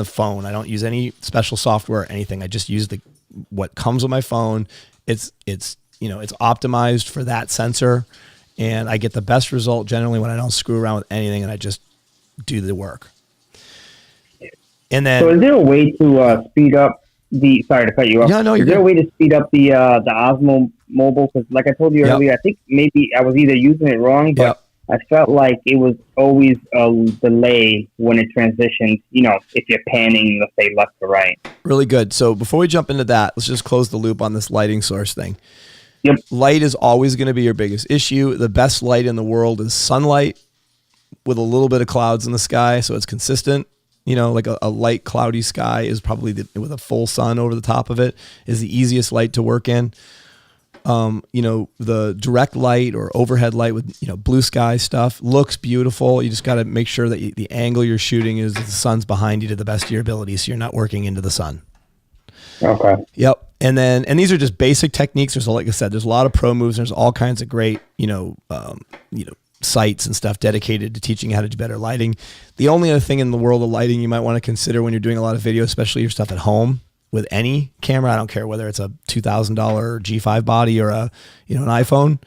[SPEAKER 1] phone. I don't use any special software or anything. I just use what comes with my phone. It's optimized for that sensor, and I get the best result generally when I don't screw around with anything and I just do the work. And then,
[SPEAKER 2] so is there a way to speed up sorry to cut you off.
[SPEAKER 1] Yeah, no,
[SPEAKER 2] is there a way to speed up the Osmo Mobile? Because like I told you earlier, I think maybe I was either using it wrong, but I felt like it was always a delay when it transitioned, if you're panning, let's say, left to right.
[SPEAKER 1] Really good. So before we jump into that, let's just close the loop on this lighting source thing.
[SPEAKER 2] Yep.
[SPEAKER 1] Light is always going to be your biggest issue. The best light in the world is sunlight with a little bit of clouds in the sky, so it's consistent. Like a light cloudy sky is probably with a full sun over the top of it is the easiest light to work in. The direct light or overhead light with, blue sky stuff looks beautiful. You just got to make sure that the angle you're shooting is the sun's behind you to the best of your ability. So you're not working into the sun.
[SPEAKER 2] Okay.
[SPEAKER 1] Yep. And these are just basic techniques. Like I said, there's a lot of pro moves. There's all kinds of great, sites and stuff dedicated to teaching you how to do better lighting. The only other thing in the world of lighting you might want to consider when you're doing a lot of video, especially your stuff at home with any camera, I don't care whether it's a $2,000 G5 body or an iPhone.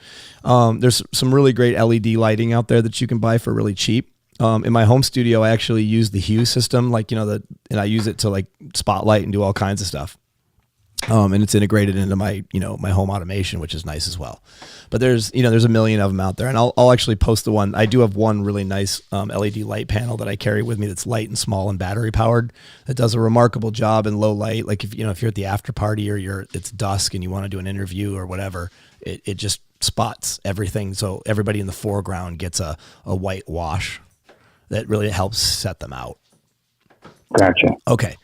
[SPEAKER 1] There's some really great LED lighting out there that you can buy for really cheap. In my home studio, I actually use the Hue system, and I use it to spotlight and do all kinds of stuff. And it's integrated into my, my home automation, which is nice as well. But there's a million of them out there, and I'll actually post the one. I do have one really nice LED light panel that I carry with me that's light and small and battery powered. That does a remarkable job in low light. Like if you're at the after party or it's dusk and you want to do an interview or whatever, it just spots everything. So everybody in the foreground gets a white wash that really helps set them out.
[SPEAKER 2] Gotcha.
[SPEAKER 1] Okay.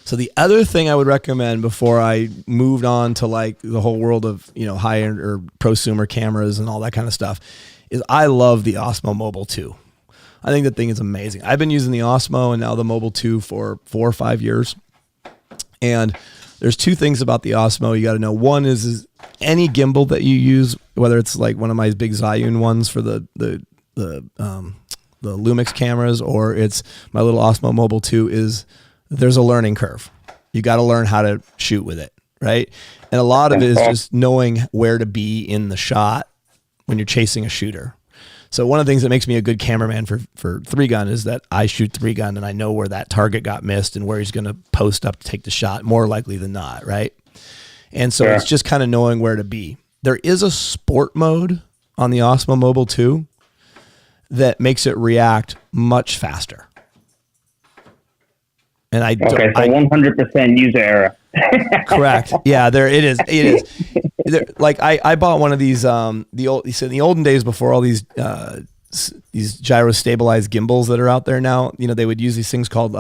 [SPEAKER 1] So the other thing I would recommend before I moved on to the whole world of, high end or prosumer cameras and all that kind of stuff is I love the Osmo Mobile 2. I think the thing is amazing. I've been using the Osmo and now the Mobile 2 for 4 or 5 years. And there's two things about the Osmo you got to know. One is any gimbal that you use, whether it's like one of my big Zhiyun ones for the Lumix cameras or it's my little Osmo Mobile 2 there's a learning curve. You got to learn how to shoot with it, right? And a lot of it is just knowing where to be in the shot when you're chasing a shooter. So one of the things that makes me a good cameraman for 3-gun is that I shoot 3-gun and I know where that target got missed and where he's going to post up to take the shot more likely than not, right? And so it's just kind of knowing where to be. There is a sport mode on the Osmo Mobile 2 that makes it react much faster. And I
[SPEAKER 2] 100% user error.
[SPEAKER 1] Correct. Yeah, it is. I bought one of these. In the olden days before all these gyro stabilized gimbals that are out there now, they would use these things called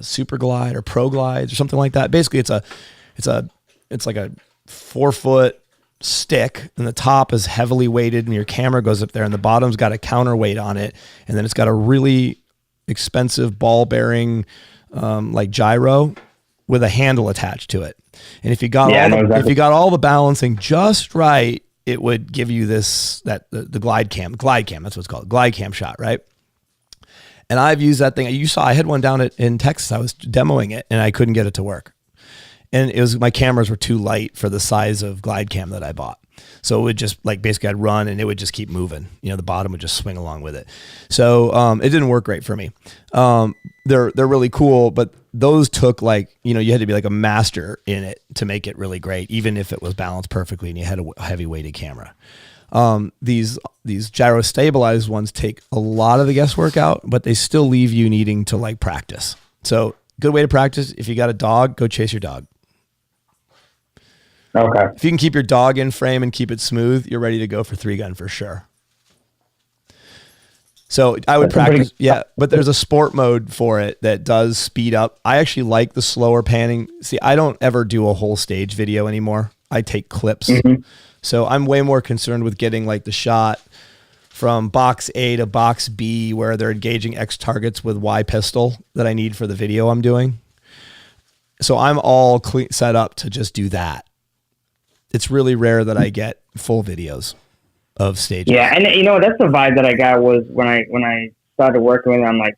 [SPEAKER 1] Super Glide or Pro Glides or something like that. Basically, it's like a 4-foot stick, and the top is heavily weighted, and your camera goes up there, and the bottom's got a counterweight on it, and then it's got a really expensive ball bearing. Gyro with a handle attached to it. And if you got if you got all the balancing just right, it would give you the glide cam, that's what it's called, glide cam shot, right? And I've used that thing. You saw I had one down in Texas. I was demoing it and I couldn't get it to work. And my cameras were too light for the size of glide cam that I bought. So it would just basically I'd run and it would just keep moving. The bottom would just swing along with it. So it didn't work great for me. They're really cool, but those took you had to be like a master in it to make it really great, even if it was balanced perfectly and you had a heavy weighted camera. These gyro stabilized ones take a lot of the guesswork out, but they still leave you needing to practice. So good way to practice. If you got a dog, go chase your dog.
[SPEAKER 2] Okay.
[SPEAKER 1] If you can keep your dog in frame and keep it smooth, you're ready to go for 3-gun for sure. So I would practice, but there's a sport mode for it that does speed up. I actually like the slower panning. See, I don't ever do a whole stage video anymore. I take clips.
[SPEAKER 2] Mm-hmm.
[SPEAKER 1] So I'm way more concerned with getting like the shot from box A to box B where they're engaging X targets with Y pistol that I need for the video I'm doing. So I'm all set up to just do that. It's really rare that I get full videos of stages.
[SPEAKER 2] Yeah, and that's the vibe that I got was when I started working with it, I'm like,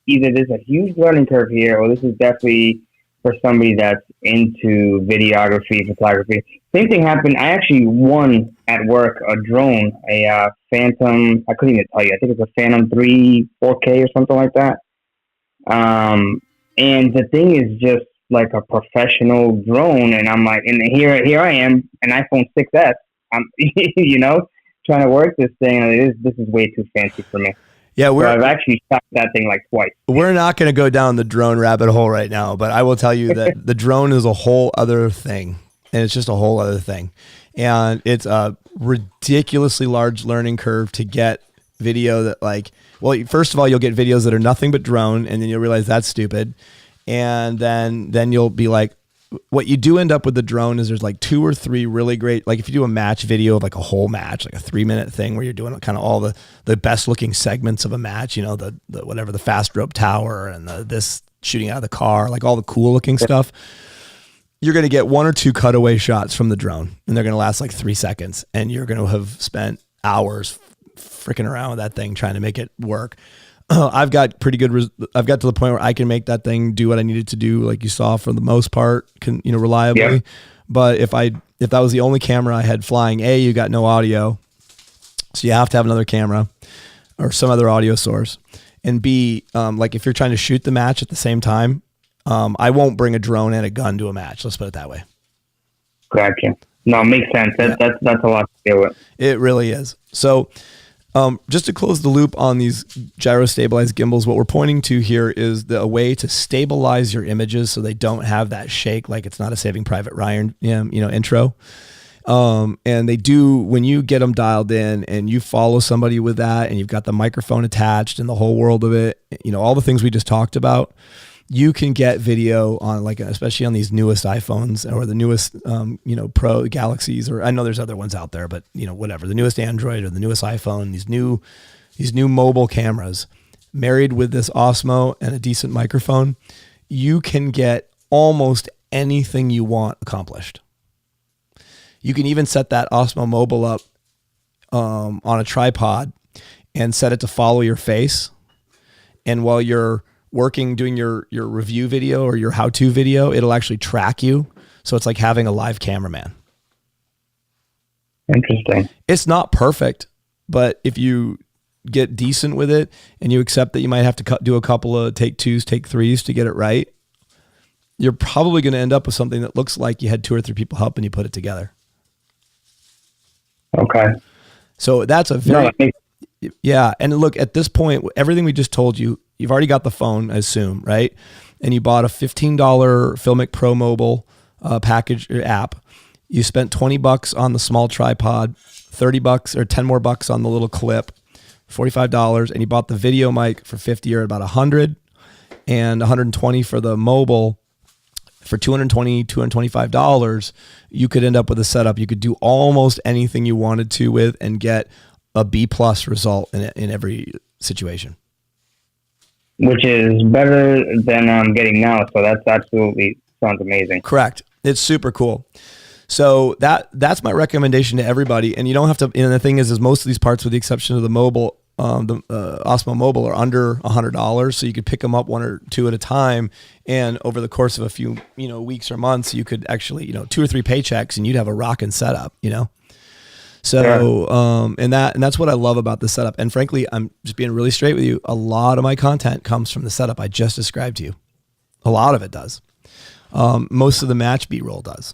[SPEAKER 2] either there's a huge learning curve here, or this is definitely for somebody that's into videography, photography. Same thing happened. I actually won at work a drone, a Phantom. I couldn't even tell you. I think it's a Phantom 3 4K or something like that. And the thing is just like a professional drone, and I'm like, and here I am, an iPhone 6s. I'm, trying to work this thing. And this is way too fancy for me.
[SPEAKER 1] Yeah,
[SPEAKER 2] I've actually shot that thing like twice.
[SPEAKER 1] We're not going to go down the drone rabbit hole right now, but I will tell you that the drone is a whole other thing, and it's just a whole other thing, and it's a ridiculously large learning curve to get video that first of all, you'll get videos that are nothing but drone, and then you'll realize that's stupid, and then you'll be like, what you do end up with the drone is there's like 2 or 3 really great, like if you do a match video of like a whole match, like a 3-minute thing where you're doing kind of all the best looking segments of a match, the whatever, the fast rope tower and this shooting out of the car, like all the cool looking stuff, you're going to get 1 or 2 cutaway shots from the drone, and they're going to last like 3 seconds, and you're going to have spent hours freaking around with that thing trying to make it work. I've got pretty good. I've got to the point where I can make that thing do what I needed to do, like you saw for the most part, reliably. Yeah. But if that was the only camera I had flying, A, you got no audio, so you have to have another camera or some other audio source, and B, like if you're trying to shoot the match at the same time, I won't bring a drone and a gun to a match. Let's put it that way.
[SPEAKER 2] Gotcha. No, it makes sense. That's a lot to deal with. It
[SPEAKER 1] really is. So. Just to close the loop on these gyro stabilized gimbals, what we're pointing to here is a way to stabilize your images so they don't have that shake, like it's not a Saving Private Ryan, intro. And they do, when you get them dialed in and you follow somebody with that and you've got the microphone attached and the whole world of it, all the things we just talked about, you can get video on, like, especially on these newest iPhones or the newest, Pro Galaxies, or I know there's other ones out there, but whatever, the newest Android or the newest iPhone, these new mobile cameras married with this Osmo and a decent microphone, you can get almost anything you want accomplished. You can even set that Osmo Mobile up on a tripod and set it to follow your face. And while you're doing your review video or your how-to video, it'll actually track you. So it's like having a live cameraman.
[SPEAKER 2] Interesting.
[SPEAKER 1] It's not perfect, but if you get decent with it and you accept that you might have to do a couple of take 2s, take 3s to get it right, you're probably going to end up with something that looks like you had 2 or 3 people helping you put it together.
[SPEAKER 2] Okay.
[SPEAKER 1] So that's a very... Yeah. And look, at this point, everything we just told you, you've already got the phone, I assume, right? And you bought a $15 Filmic Pro Mobile package or app. You spent $20 on the small tripod, $30 or 10 more bucks on the little clip, $45, and you bought the video mic for $50 or about $100, and $120 for the mobile. For $220, $225, you could end up with a setup you could do almost anything you wanted to with and get a B+ result in every situation.
[SPEAKER 2] Which is better than I'm getting now. So that's absolutely sounds amazing.
[SPEAKER 1] Correct. It's super cool. So that's my recommendation to everybody. And you don't have to, and the thing is most of these parts, with the exception of the mobile, the Osmo Mobile, are under $100. So you could pick them up 1 or 2 at a time. And over the course of a few, weeks or months, you could actually, 2 or 3 paychecks and you'd have a rockin' setup, So, yeah. And that's what I love about the setup. And frankly, I'm just being really straight with you. A lot of my content comes from the setup I just described to you. A lot of it does. Most of the match B-roll does.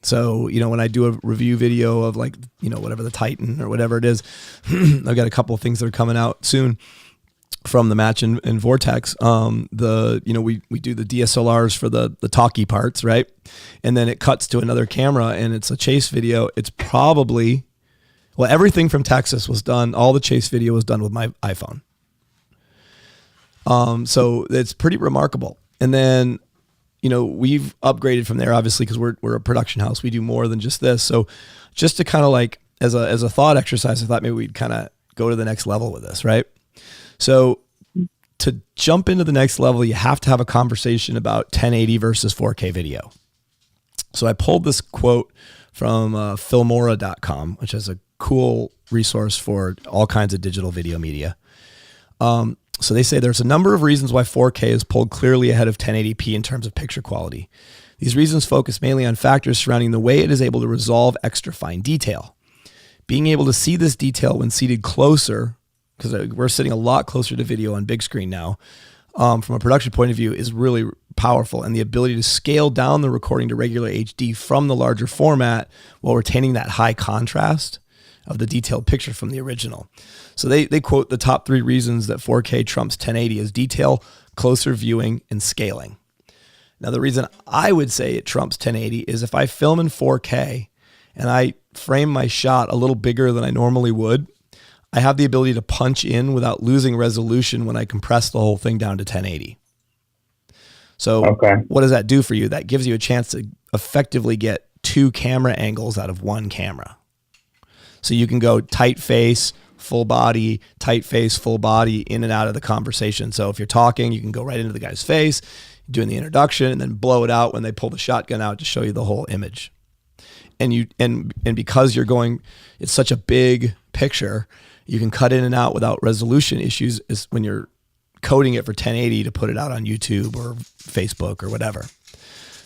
[SPEAKER 1] So, when I do a review video of whatever the Titan or whatever it is, I've got a couple of things that are coming out soon from the match in Vortex. We do the DSLRs for the talkie parts, right? And then it cuts to another camera and it's a chase video. It's probably, everything from Texas was done. All the chase video was done with my iPhone. So it's pretty remarkable. And then, we've upgraded from there, obviously, because we're a production house. We do more than just this. So just to kind of like, as a thought exercise, I thought maybe we'd kind of go to the next level with this, right? So to jump into the next level, you have to have a conversation about 1080 versus 4K video. So I pulled this quote from filmora.com, which is a cool resource for all kinds of digital video media. So they say there's a number of reasons why 4K is pulled clearly ahead of 1080p in terms of picture quality. These reasons focus mainly on factors surrounding the way it is able to resolve extra fine detail. Being able to see this detail when seated closer, because we're sitting a lot closer to video on big screen now, from a production point of view, is really powerful. And the ability to scale down the recording to regular HD from the larger format while retaining that high contrast of the detailed picture from the original. So they quote the top 3 reasons that 4K trumps 1080 is detail, closer viewing, and scaling. Now, the reason I would say it trumps 1080 is if I film in 4K and I frame my shot a little bigger than I normally would, I have the ability to punch in without losing resolution when I compress the whole thing down to 1080. So What does that do for you? That gives you a chance to effectively get 2 camera angles out of 1 camera. So you can go tight face, full body, tight face, full body, in and out of the conversation. So if you're talking, you can go right into the guy's face, doing the introduction, and then blow it out when they pull the shotgun out to show you the whole image. And because you're going, it's such a big picture, you can cut in and out without resolution issues is when you're coding it for 1080 to put it out on YouTube or Facebook or whatever.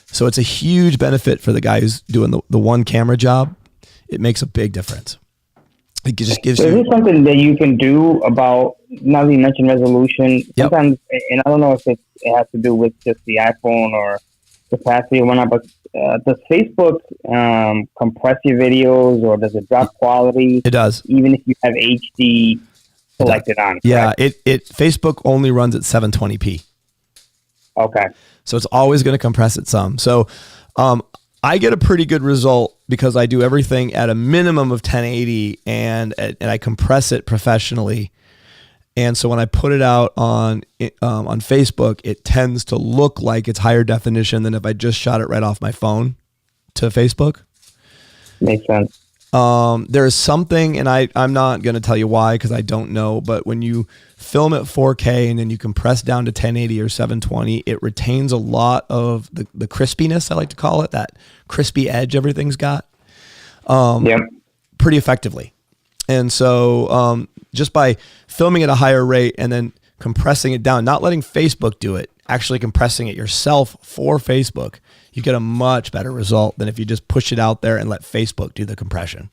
[SPEAKER 1] So it's a huge benefit for the guy who's doing the one camera job. It makes a big difference. It just gives you.
[SPEAKER 2] Is this something that you can do about, now that you mentioned resolution, sometimes, and I don't know if it has to do with just the iPhone or capacity or whatnot, but does Facebook compress your videos, or does it drop quality?
[SPEAKER 1] It does.
[SPEAKER 2] Even if you have HD selected on.
[SPEAKER 1] Yeah, it Facebook only runs at 720p.
[SPEAKER 2] Okay. So
[SPEAKER 1] it's always going to compress it some. So I get a pretty good result because I do everything at a minimum of 1080 and I compress it professionally. And so when I put it out on Facebook, it tends to look like it's higher definition than if I just shot it right off my phone to Facebook.
[SPEAKER 2] Makes sense.
[SPEAKER 1] There is something, and I'm not going to tell you why because I don't know, but when you film at 4K and then you compress down to 1080 or 720, it retains a lot of the crispiness, I like to call it, that crispy edge everything's got, pretty effectively. And so just by filming at a higher rate and then compressing it down, not letting Facebook do it, actually compressing it yourself for Facebook, you get a much better result than if you just push it out there and let Facebook do the compression.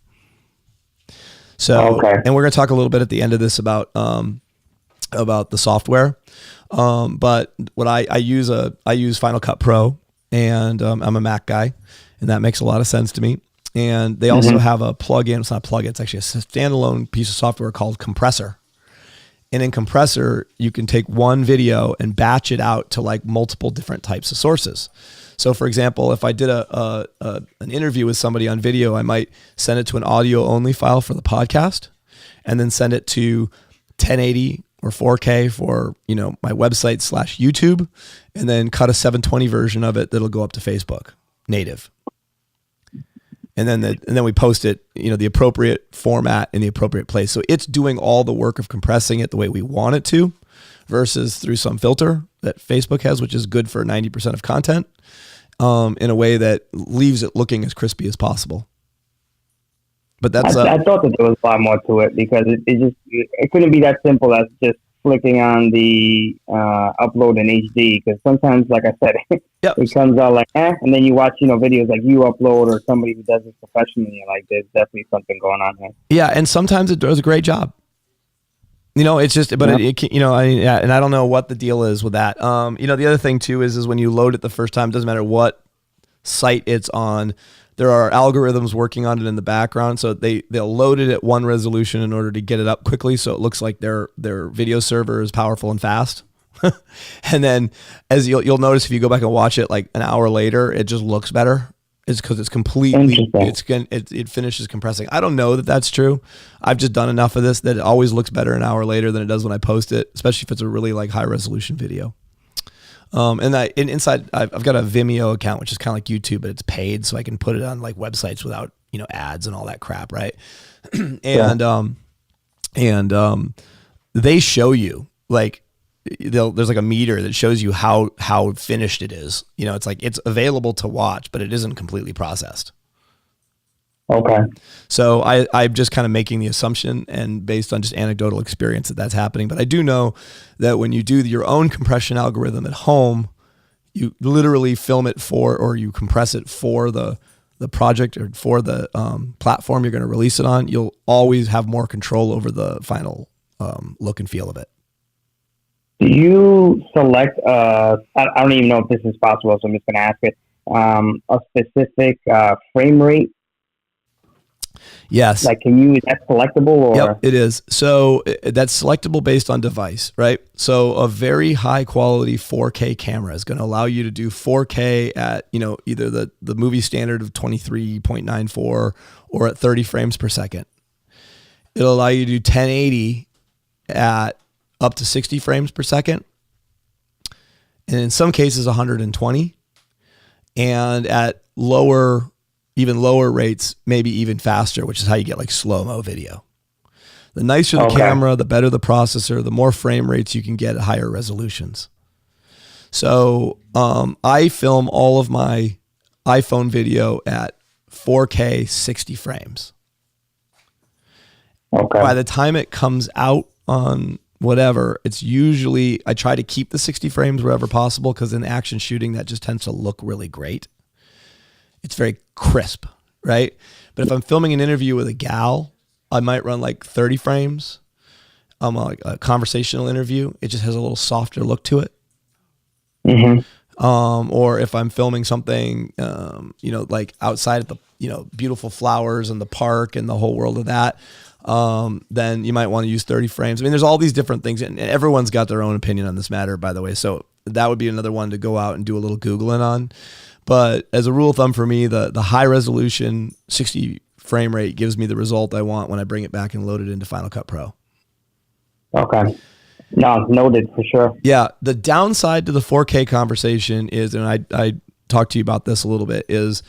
[SPEAKER 1] So, and we're going to talk a little bit at the end of this about the software. But what I use Final Cut Pro, and I'm a Mac guy, and that makes a lot of sense to me. And they also have a plugin. It's not a plugin. It's actually a standalone piece of software called Compressor. And in Compressor, you can take one video and batch it out to like multiple different types of sources. So for example, if I did an interview with somebody on video, I might send it to an audio only file for the podcast and then send it to 1080 or 4K for, my website / YouTube, and then cut a 720 version of it that'll go up to Facebook native. And then we post it, the appropriate format in the appropriate place. So it's doing all the work of compressing it the way we want it to, versus through some filter that Facebook has, which is good for 90% of content, in a way that leaves it looking as crispy as possible. But that's
[SPEAKER 2] I thought that there was a lot more to it, because it couldn't be that simple as just clicking on the upload in HD, because sometimes, like I said, it comes out like and then you watch videos like you upload or somebody who does this professionally, and like there's definitely something going on here. Yeah,
[SPEAKER 1] and sometimes it does a great job. It's just, but and I don't know what the deal is with that. The other thing too is when you load it the first time, it doesn't matter what site it's on. There are algorithms working on it in the background, so they'll load it at one resolution in order to get it up quickly, so it looks like their video server is powerful and fast. And then, as you'll notice if you go back and watch it like an hour later, it just looks better. It's because it's completely it finishes compressing. I don't know that that's true. I've just done enough of this that it always looks better an hour later than it does when I post it, especially if it's a really like high resolution video. And inside I've got a Vimeo account, which is kind of like YouTube, but it's paid. So I can put it on like websites without, ads and all that crap. Right. and they show you like, there's like a meter that shows you how finished it is. It's like, it's available to watch, but it isn't completely processed.
[SPEAKER 2] Okay.
[SPEAKER 1] So I'm just kind of making the assumption, and based on just anecdotal experience, that that's happening. But I do know that when you do your own compression algorithm at home, you literally film it or you compress it for the project or for the platform you're going to release it on. You'll always have more control over the final look and feel of it.
[SPEAKER 2] Do you select, I don't even know if this is possible, so I'm just going to ask it, a specific frame rate?
[SPEAKER 1] Yes.
[SPEAKER 2] Like, is that selectable? Or?
[SPEAKER 1] Yep, it is. So that's selectable based on device, right? So a very high quality 4K camera is going to allow you to do 4K at, either the movie standard of 23.94 or at 30 frames per second. It'll allow you to do 1080 at up to 60 frames per second. And in some cases, 120. And at even lower rates, maybe even faster, which is how you get like slow-mo video. The nicer the camera, the better the processor, the more frame rates you can get at higher resolutions. So I film all of my iPhone video at 4K 60 frames.
[SPEAKER 2] Okay.
[SPEAKER 1] By the time it comes out on whatever, it's usually, I try to keep the 60 frames wherever possible, because in action shooting, that just tends to look really great. It's very crisp, right? But if I'm filming an interview with a gal, I might run like 30 frames. Like a conversational interview, it just has a little softer look to it.
[SPEAKER 2] Mm-hmm.
[SPEAKER 1] Or if I'm filming something, like outside of the, beautiful flowers and the park and the whole world of that, then you might want to use 30 frames. I mean, there's all these different things, and everyone's got their own opinion on this matter, by the way. So that would be another one to go out and do a little Googling on. But as a rule of thumb for me, the high resolution 60 frame rate gives me the result I want when I bring it back and load it into Final Cut Pro.
[SPEAKER 2] Okay. No, noted for sure.
[SPEAKER 1] Yeah. The downside to the 4K conversation is, and I talked to you about this a little bit, is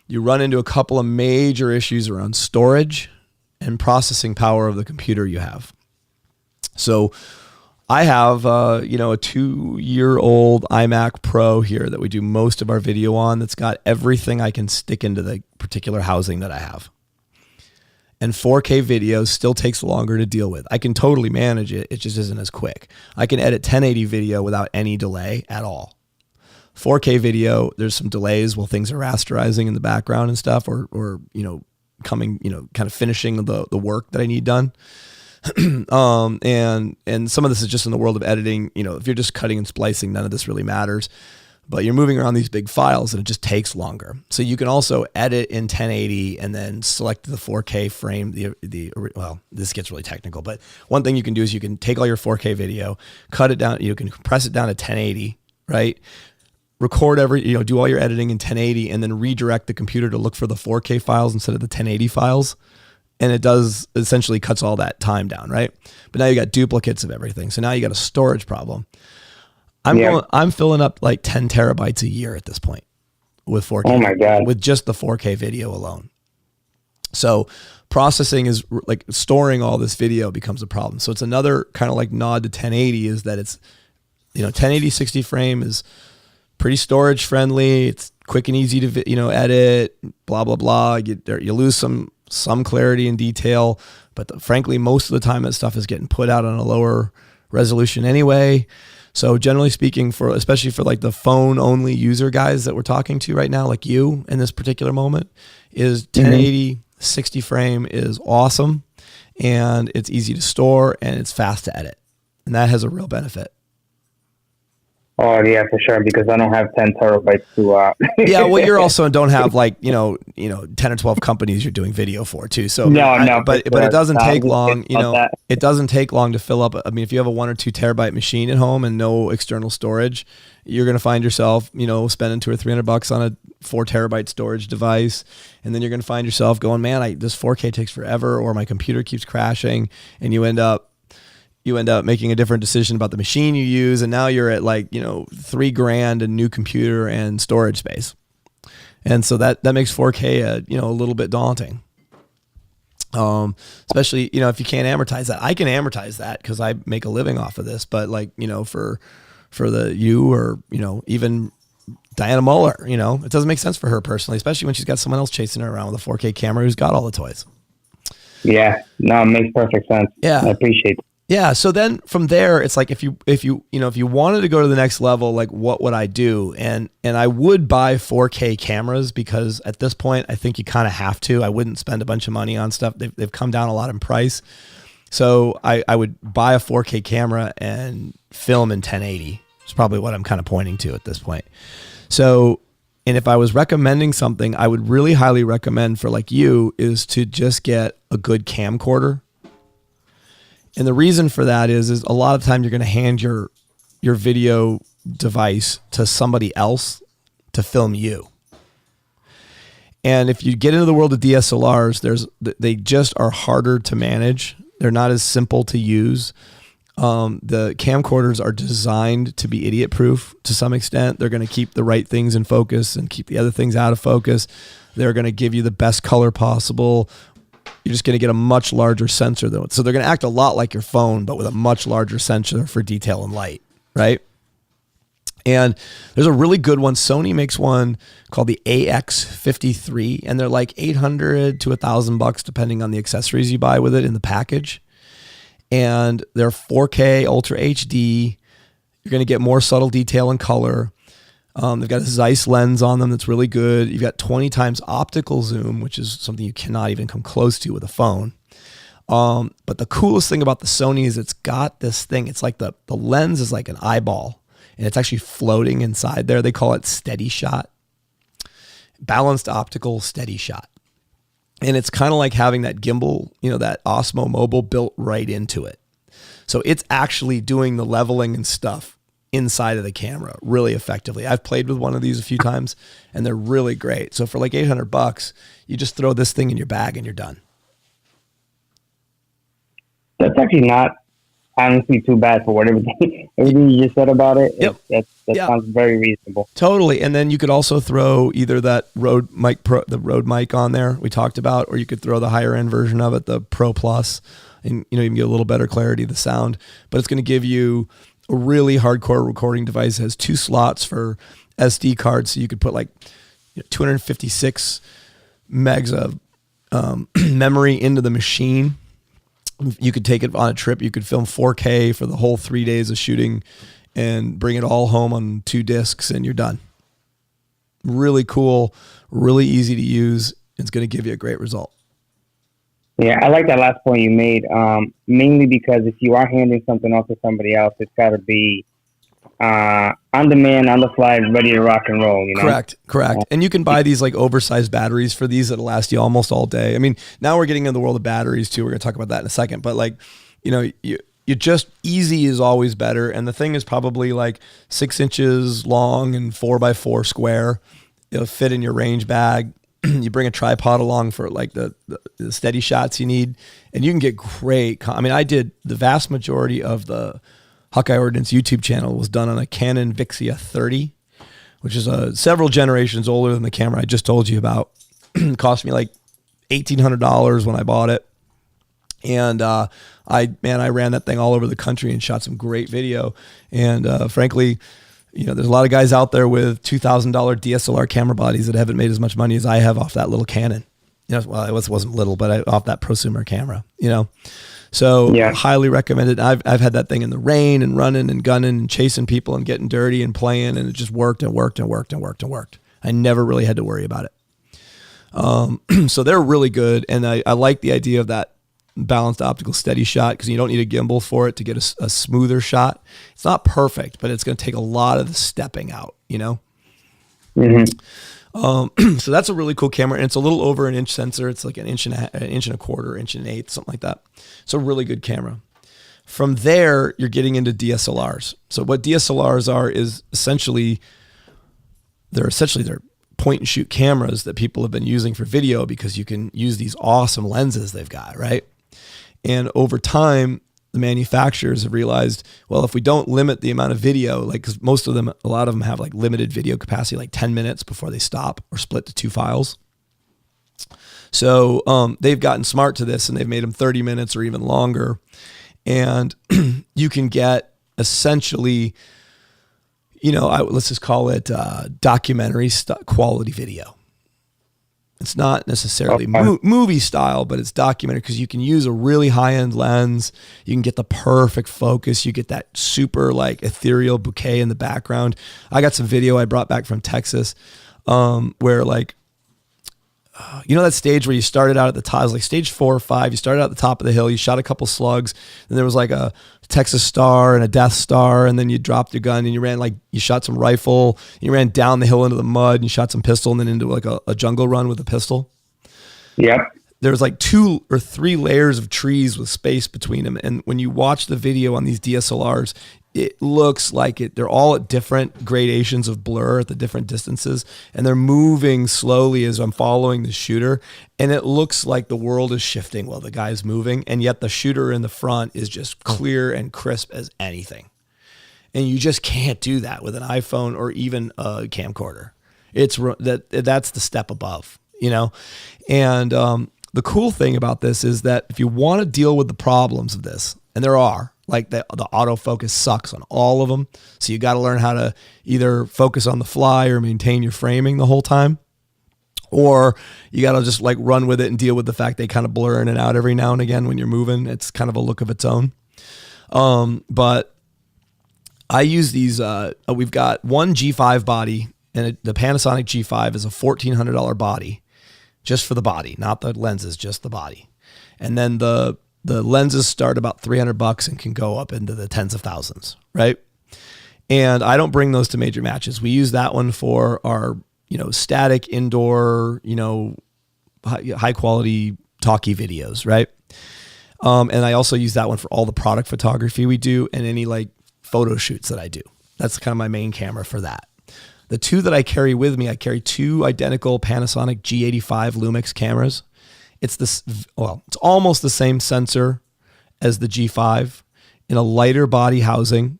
[SPEAKER 1] you run into a couple of major issues around storage and processing power of the computer you have. So I have, a 2-year-old iMac Pro here that we do most of our video on, that's got everything I can stick into the particular housing that I have. And 4K video still takes longer to deal with. I can totally manage it. It just isn't as quick. I can edit 1080 video without any delay at all. 4K video, there's some delays while things are rasterizing in the background and stuff, or coming, kind of finishing the work that I need done. And some of this is just in the world of editing. If you're just cutting and splicing, none of this really matters, but you're moving around these big files and it just takes longer. So you can also edit in 1080 and then select the 4K frame. Well, this gets really technical, but one thing you can do is you can take all your 4K video, cut it down. You can compress it down to 1080, right? Record do all your editing in 1080 and then redirect the computer to look for the 4K files instead of the 1080 files. And it does essentially cuts all that time down, right? But now you got duplicates of everything. So now you got a storage problem. I'm filling up like 10 terabytes a year at this point with 4K.
[SPEAKER 2] Oh my God.
[SPEAKER 1] With just the 4K video alone. So processing is like storing all this video becomes a problem. So it's another kind of like nod to 1080 is that it's, 1080 60 frame is pretty storage friendly. It's quick and easy to, edit, blah, blah, blah. You lose some clarity and detail, but frankly, most of the time that stuff is getting put out on a lower resolution anyway. So generally speaking, especially for like the phone only user guys that we're talking to right now, like you in this particular moment, is 1080 60 frame is awesome, and it's easy to store and it's fast to edit. And that has a real benefit.
[SPEAKER 2] Oh yeah, for sure. Because I don't have 10 terabytes to.
[SPEAKER 1] Yeah, well, you're also don't have like 10 or 12 companies you're doing video for too. So
[SPEAKER 2] no,
[SPEAKER 1] but it doesn't take long. It doesn't take long to fill up. I mean, if you have a 1 or 2 terabyte machine at home and no external storage, you're gonna find yourself spending $200 or $300 on a 4 terabyte storage device, and then you're gonna find yourself going, man, this 4K takes forever, or my computer keeps crashing, and you end up you end up making a different decision about the machine you use. And now you're at like, you know, $3,000 a new computer and storage space. And so that makes 4K, you know, a little bit daunting. Especially, you know, if you can't amortize that. I can amortize that because I make a living off of this, but like, you know, for you or, you know, even Diana Muller, you know, it doesn't make sense for her personally, especially when she's got someone else chasing her around with a 4K camera who's got all the toys.
[SPEAKER 2] Yeah, no, it makes perfect sense.
[SPEAKER 1] Yeah.
[SPEAKER 2] I appreciate it.
[SPEAKER 1] Yeah. So then from there, it's like, if you wanted to go to the next level, like what would I do? And I would buy 4K cameras because at this point, I think you kind of have to. I wouldn't spend a bunch of money on stuff. They've come down a lot in price. So I would buy a 4K camera and film in 1080. It's probably what I'm kind of pointing to at this point. So, and if I was recommending something, I would really highly recommend for like you is to just get a good camcorder. And the reason for that is a lot of time you're going to hand your video device to somebody else to film you. And if you get into the world of DSLRs, they just are harder to manage. They're not as simple to use. The camcorders are designed to be idiot proof to some extent. They're going to keep the right things in focus and keep the other things out of focus. They're going to give you the best color possible. You're just going to get a much larger sensor though. So they're going to act a lot like your phone, but with a much larger sensor for detail and light, right? And there's a really good one. Sony makes one called the AX53, and they're like $800 to $1,000 depending on the accessories you buy with it in the package. And they're 4K Ultra HD. You're going to get more subtle detail and color. They've got a Zeiss lens on them that's really good. You've got 20 times optical zoom, which is something you cannot even come close to with a phone. But the coolest thing about the Sony is it's got this thing. It's like the lens is like an eyeball, and it's actually floating inside there. They call it steady shot. Balanced optical steady shot. And it's kind of like having that gimbal, you know, that Osmo Mobile built right into it. So it's actually doing the leveling and stuff inside of the camera really effectively. I've played with one of these a few times and they're really great. So for like $800, you just throw this thing in your bag and you're done.
[SPEAKER 2] That's actually not honestly too bad for what everything you just said about it.
[SPEAKER 1] Yep.
[SPEAKER 2] That sounds very reasonable.
[SPEAKER 1] Totally. And then you could also throw either that Rode mic Pro, the Rode mic on there we talked about, or you could throw the higher end version of it, the Pro Plus, and you know, you can get a little better clarity of the sound, but it's going to give you a really hardcore recording device. It has 2 slots for SD cards. So you could put like 256 megs of memory into the machine. You could take it on a trip. You could film 4K for the whole 3 days of shooting and bring it all home on 2 discs and you're done. Really cool, really easy to use. It's going to give you a great result.
[SPEAKER 2] Yeah, I like that last point you made, mainly because if you are handing something off to somebody else, it's got to be on demand, on the fly, ready to rock and roll. You know?
[SPEAKER 1] Correct. And you can buy these like oversized batteries for these that'll last you almost all day. I mean, now we're getting into the world of batteries too. We're going to talk about that in a second. But like, you know, you just easy is always better. And the thing is probably like 6 inches long and 4x4 square. It'll fit in your range bag. You bring a tripod along for like the steady shots you need, and you can get great. I mean, I did the vast majority of the Hawkeye Ordnance YouTube channel was done on a Canon Vixia 30, which is several generations older than the camera I just told you about. It cost me like $1,800 when I bought it. And I ran that thing all over the country and shot some great video. And frankly, you know, there's a lot of guys out there with $2,000 DSLR camera bodies that haven't made as much money as I have off that little Canon. You know, well, it wasn't little, but off that prosumer camera, you know. So yeah. Highly recommended. I've had that thing in the rain and running and gunning and chasing people and getting dirty and playing, and it just worked and worked and worked and worked and worked. I never really had to worry about it. So they're really good, and I like the idea of that balanced optical steady shot because you don't need a gimbal for it to get a smoother shot. It's not perfect, but it's going to take a lot of the stepping out, you know? Mm-hmm. So that's a really cool camera, and it's a little over an inch sensor. It's like an inch and a quarter, inch and an eighth, something like that. It's a really good camera. From there, you're getting into DSLRs. So what DSLRs are is they're point and shoot cameras that people have been using for video because you can use these awesome lenses they've got, right? And over time, the manufacturers have realized, well, if we don't limit the amount of video, like, cause most of them, a lot of them have like limited video capacity, like 10 minutes before they stop or split to 2 files. So they've gotten smart to this, and they've made them 30 minutes or even longer. And you can get essentially, let's just call it documentary quality video. It's not necessarily movie style, but it's documentary because you can use a really high-end lens. You can get the perfect focus. You get that super like ethereal bouquet in the background. I got some video I brought back from Texas where like, that stage where you started out at the top, it was like stage 4 or 5. You started out at the top of the hill. You shot a couple slugs, and there was like a Texas Star and a Death Star, and then you dropped your gun and you shot some rifle. And you ran down the hill into the mud, and you shot some pistol, and then into like a jungle run with a pistol.
[SPEAKER 2] Yep.
[SPEAKER 1] There was like 2 or 3 layers of trees with space between them, and when you watch the video on these DSLRs, it looks like they're all at different gradations of blur at the different distances, and they're moving slowly as I'm following the shooter, and it looks like the world is shifting while the guy's moving, and yet the shooter in the front is just clear and crisp as anything. And you just can't do that with an iPhone or even a camcorder. That's the step above, And the cool thing about this is that if you want to deal with the problems of this, and there are, like the autofocus sucks on all of them. So you got to learn how to either focus on the fly or maintain your framing the whole time. Or you got to just like run with it and deal with the fact they kind of blur in and out every now and again when you're moving. It's kind of a look of its own. But I use these, we've got one G5 body, and the Panasonic G5 is a $1,400 body just for the body, not the lenses, just the body. And then the lenses start about $300 and can go up into the tens of thousands, right? And I don't bring those to major matches. We use that one for our, static indoor, high quality talkie videos, right? And I also use that one for all the product photography we do and any like photo shoots that I do. That's kind of my main camera for that. The 2 that I carry with me, I carry 2 identical Panasonic G85 Lumix cameras. It's almost the same sensor as the G5 in a lighter body housing.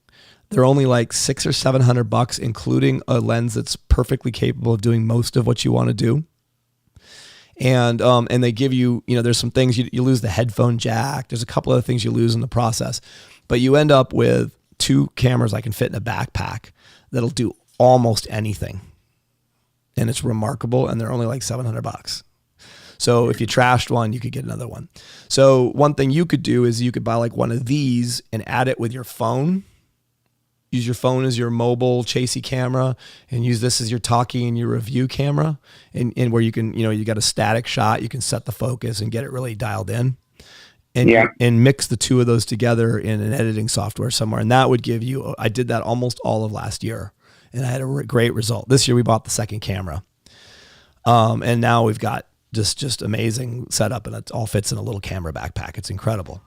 [SPEAKER 1] They're only like $600 or $700, including a lens that's perfectly capable of doing most of what you want to do. And they give you, there's some things you lose the headphone jack. There's a couple other things you lose in the process, but you end up with 2 cameras I can fit in a backpack that'll do almost anything. And it's remarkable. And they're only like $700. So if you trashed one, you could get another one. So one thing you could do is you could buy like one of these and add it with your phone. Use your phone as your mobile chasey camera and use this as your talkie and your review camera. And where you can, you got a static shot, you can set the focus and get it really dialed in. And mix the 2 of those together in an editing software somewhere. And that would give you, I did that almost all of last year and I had a great result. This year we bought the second camera. And now we've got just amazing setup, and it all fits in a little camera backpack. It's incredible.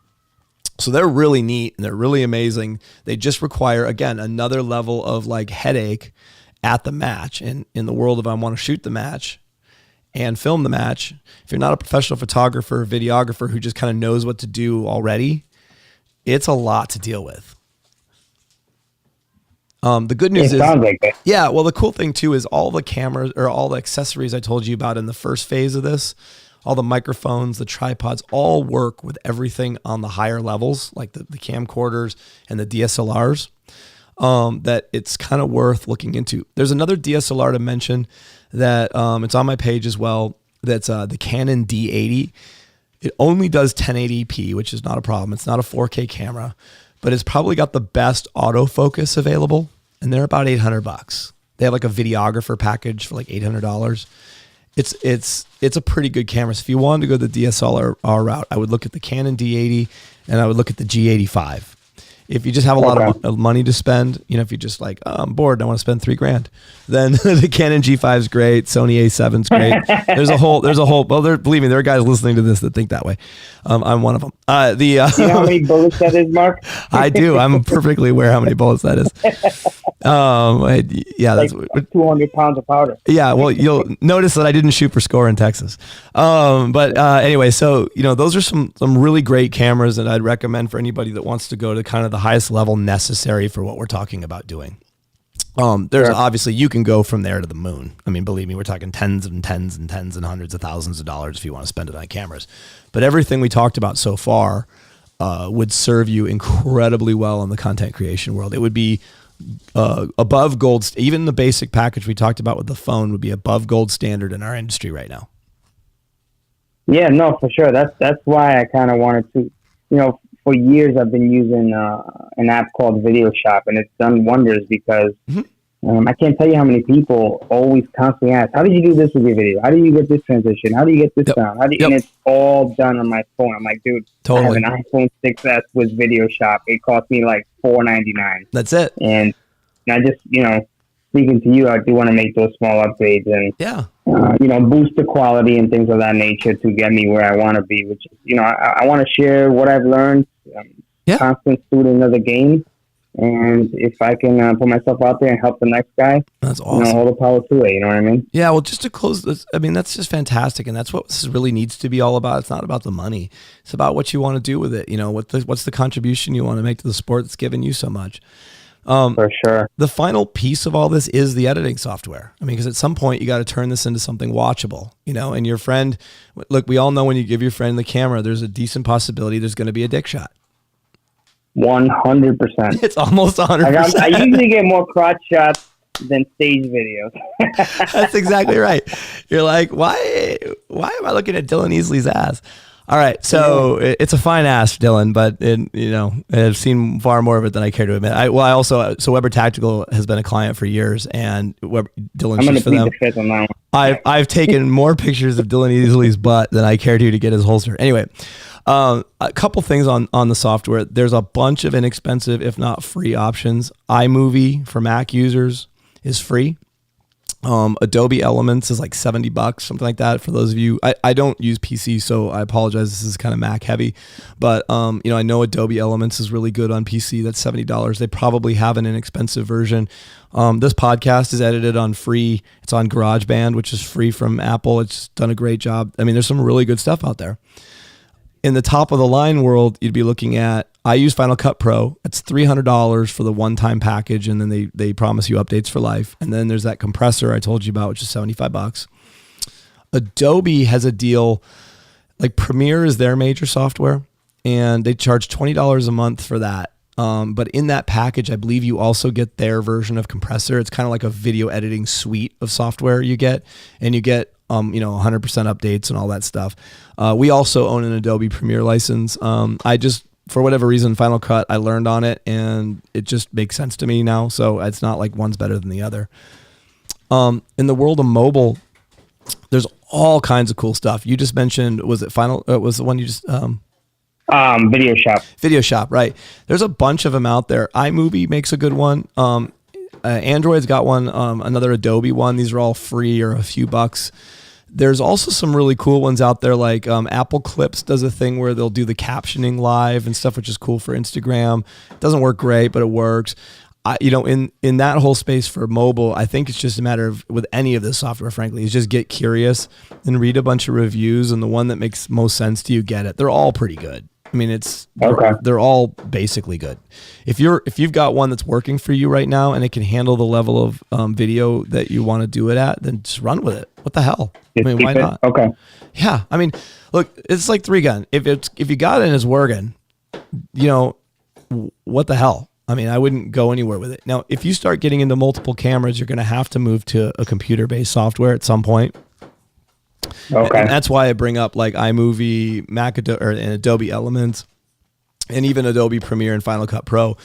[SPEAKER 1] So they're really neat and they're really amazing. They just require, again, another level of like headache at the match. And in the world of I want to shoot the match and film the match, if you're not a professional photographer or videographer who just kind of knows what to do already, it's a lot to deal with. The good news is,
[SPEAKER 2] sounds like it.
[SPEAKER 1] Yeah. Well, the cool thing too is all the cameras or all the accessories I told you about in the first phase of this, all the microphones, the tripods, all work with everything on the higher levels, like the camcorders and the DSLRs. That it's kind of worth looking into. There's another DSLR to mention that it's on my page as well. That's the Canon D80. It only does 1080p, which is not a problem. It's not a 4K camera, but it's probably got the best autofocus available, and they're about $800. They have like a videographer package for like $800. It's a pretty good camera. So if you wanted to go the DSLR route, I would look at the Canon D80 and I would look at the G85. If you just have a lot of money to spend, you know, if you're just like, oh, I'm bored, I want to spend $3,000, then the Canon G5 is great. Sony A7 is great. There's a whole, well, believe me, there are guys listening to this that think that way. I'm one of them.
[SPEAKER 2] You know how many bullets that is, Mark?
[SPEAKER 1] I do. I'm perfectly aware how many bullets that is. Yeah,
[SPEAKER 2] like that's 200 pounds of powder.
[SPEAKER 1] Yeah, well, you'll notice that I didn't shoot for score in Texas. But anyway, so, you know, those are some really great cameras that I'd recommend for anybody that wants to go to kind of the highest level necessary for what we're talking about doing. There's obviously, you can go from there to the moon. I mean, believe me, we're talking tens and hundreds of thousands of dollars if you want to spend it on cameras. But everything we talked about so far would serve you incredibly well in the content creation world. It would be above gold. Even the basic package we talked about with the phone would be above gold standard in our industry right now.
[SPEAKER 2] Yeah, no, for sure. That's why I kind of wanted to, you know, for years I've been using an app called Video Shop, and it's done wonders because I can't tell you how many people always constantly ask, how did you do this with your video? How do you get this transition? How do you get this sound? And it's all done on my phone. I'm like, dude, totally. I have an iPhone 6S with Video Shop. It cost me like $4.99.
[SPEAKER 1] That's it.
[SPEAKER 2] And I just, you know, speaking to you, I do want to make those small upgrades and, you know, boost the quality and things of that nature to get me where I want to be, which is, you know, I want to share what I've learned. Constant student of the game. And if I can put myself out there and help the next guy,
[SPEAKER 1] that's awesome.
[SPEAKER 2] You know, all the power to it. You know what I mean?
[SPEAKER 1] Yeah. Well, just to close this, I mean, that's just fantastic. And that's what this really needs to be all about. It's not about the money. It's about what you want to do with it. You know, what's the contribution you want to make to the sport that's given you so much.
[SPEAKER 2] For sure.
[SPEAKER 1] The final piece of all this is the editing software. I mean, because at some point you got to turn this into something watchable, you know, and your friend, look, we all know when you give your friend the camera, there's a decent possibility there's going to be a dick shot.
[SPEAKER 2] 100%.
[SPEAKER 1] It's almost 100%.
[SPEAKER 2] I usually get more crotch shots than stage videos.
[SPEAKER 1] That's exactly right. You're like, why am I looking at Dylan Easley's ass? All right, so it's a fine ass, Dylan, but you know, I've seen far more of it than I care to admit. So Weber Tactical has been a client for years, and Dylan shoots for them.
[SPEAKER 2] The fifth on that one.
[SPEAKER 1] I've taken more pictures of Dylan Easley's butt than I care to get his holster. Anyway, a couple things on the software. There's a bunch of inexpensive, if not free options. iMovie for Mac users is free. Adobe Elements is like $70, something like that. For those of you, I don't use PC, so I apologize. This is kind of Mac heavy, but you know, I know Adobe Elements is really good on PC. That's $70. They probably have an inexpensive version. This podcast is edited on free. It's on GarageBand, which is free from Apple. It's done a great job. I mean, there's some really good stuff out there. In the top of the line world, you'd be looking at, I use Final Cut Pro. It's $300 for the one-time package, and then they promise you updates for life. And then there's that compressor I told you about, which is $75. Adobe has a deal, like Premiere is their major software, and they charge $20 a month for that. But in that package, I believe you also get their version of compressor. It's kind of like a video editing suite of software you get, and you get 100% updates and all that stuff. We also own an Adobe Premiere license. I just, for whatever reason, Final Cut, I learned on it and it just makes sense to me now. So it's not like one's better than the other. In the world of mobile, there's all kinds of cool stuff. You just mentioned, was it was the one you just,
[SPEAKER 2] Video Shop.
[SPEAKER 1] Video Shop, right. There's a bunch of them out there. iMovie makes a good one. Android's got one, another Adobe one. These are all free or a few bucks. There's also some really cool ones out there, like Apple Clips does a thing where they'll do the captioning live and stuff, which is cool for Instagram. It doesn't work great, but it works. In that whole space for mobile, I think it's just a matter of, with any of this software, frankly, is just get curious and read a bunch of reviews, and the one that makes most sense to you, get it. They're all pretty good. I mean, they're all basically good. If you've got one that's working for you right now and it can handle the level of video that you want to do it at, then just run with it. What the hell? I mean, why not?
[SPEAKER 2] Okay.
[SPEAKER 1] Yeah. I mean, look, it's like 3-gun. If you got it and it's working, you know, what the hell? I mean, I wouldn't go anywhere with it. Now, if you start getting into multiple cameras, you're going to have to move to a computer-based software at some point. Okay. And that's why I bring up like iMovie, and Adobe Elements, and even Adobe Premiere and Final Cut Pro.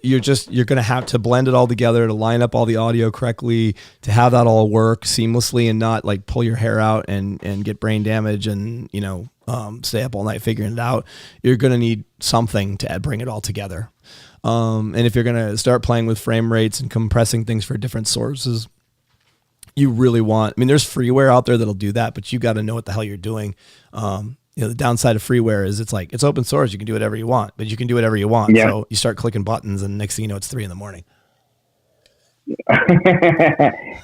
[SPEAKER 1] You're going to have to blend it all together to line up all the audio correctly, to have that all work seamlessly and not like pull your hair out and get brain damage and, stay up all night figuring it out. You're going to need something to bring it all together. And if you're going to start playing with frame rates and compressing things for different sources, you really want, I mean, there's freeware out there that'll do that, but you got to know what the hell you're doing. The downside of freeware is it's open source. You can do whatever you want, but you can do whatever you want. Yeah. So you start clicking buttons and next thing you know, it's 3 a.m.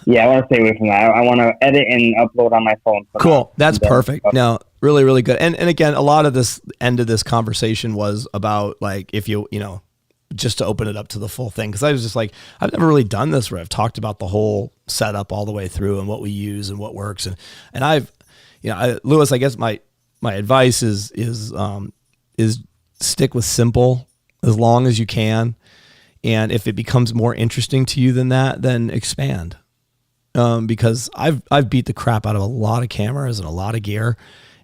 [SPEAKER 2] Yeah, I want to stay away from that. I want to edit and upload on my phone.
[SPEAKER 1] Cool. That's perfect. No, really, really good. And again, a lot of this end of this conversation was about like, if just to open it up to the full thing. Cause I was just like, I've never really done this where I've talked about the whole setup all the way through and what we use and what works. And I've, Lewis, I guess my advice is stick with simple as long as you can. And if it becomes more interesting to you than that, then expand. Because I've beat the crap out of a lot of cameras and a lot of gear.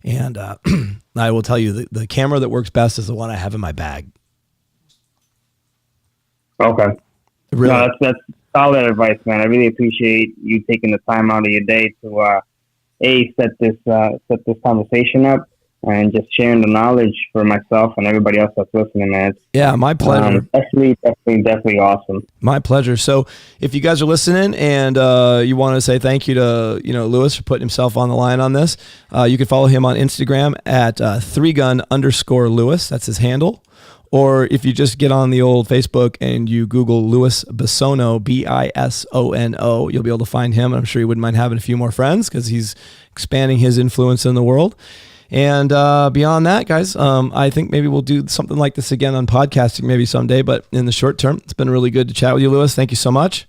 [SPEAKER 1] And I will tell you the camera that works best is the one I have in my bag.
[SPEAKER 2] Okay.
[SPEAKER 1] Really?
[SPEAKER 2] No, that's solid advice, man. I really appreciate you taking the time out of your day to set this conversation up and just sharing the knowledge for myself and everybody else that's listening, man.
[SPEAKER 1] Yeah, my pleasure.
[SPEAKER 2] Definitely awesome.
[SPEAKER 1] My pleasure. So if you guys are listening and you want to say thank you to Lewis for putting himself on the line on this, you can follow him on Instagram at 3gun_Lewis. That's his handle. Or if you just get on the old Facebook and you Google Louis Bisono, Bisono, you'll be able to find him. I'm sure he wouldn't mind having a few more friends because he's expanding his influence in the world. And beyond that, guys, I think maybe we'll do something like this again on podcasting maybe someday. But in the short term, it's been really good to chat with you, Louis. Thank you so much.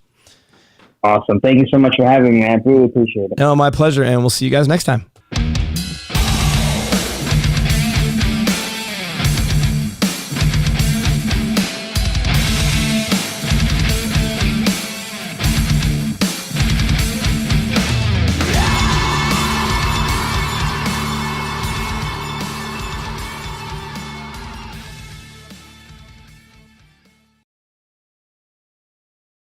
[SPEAKER 2] Awesome. Thank you so much for having me. I really appreciate it.
[SPEAKER 1] No, my pleasure. And we'll see you guys next time.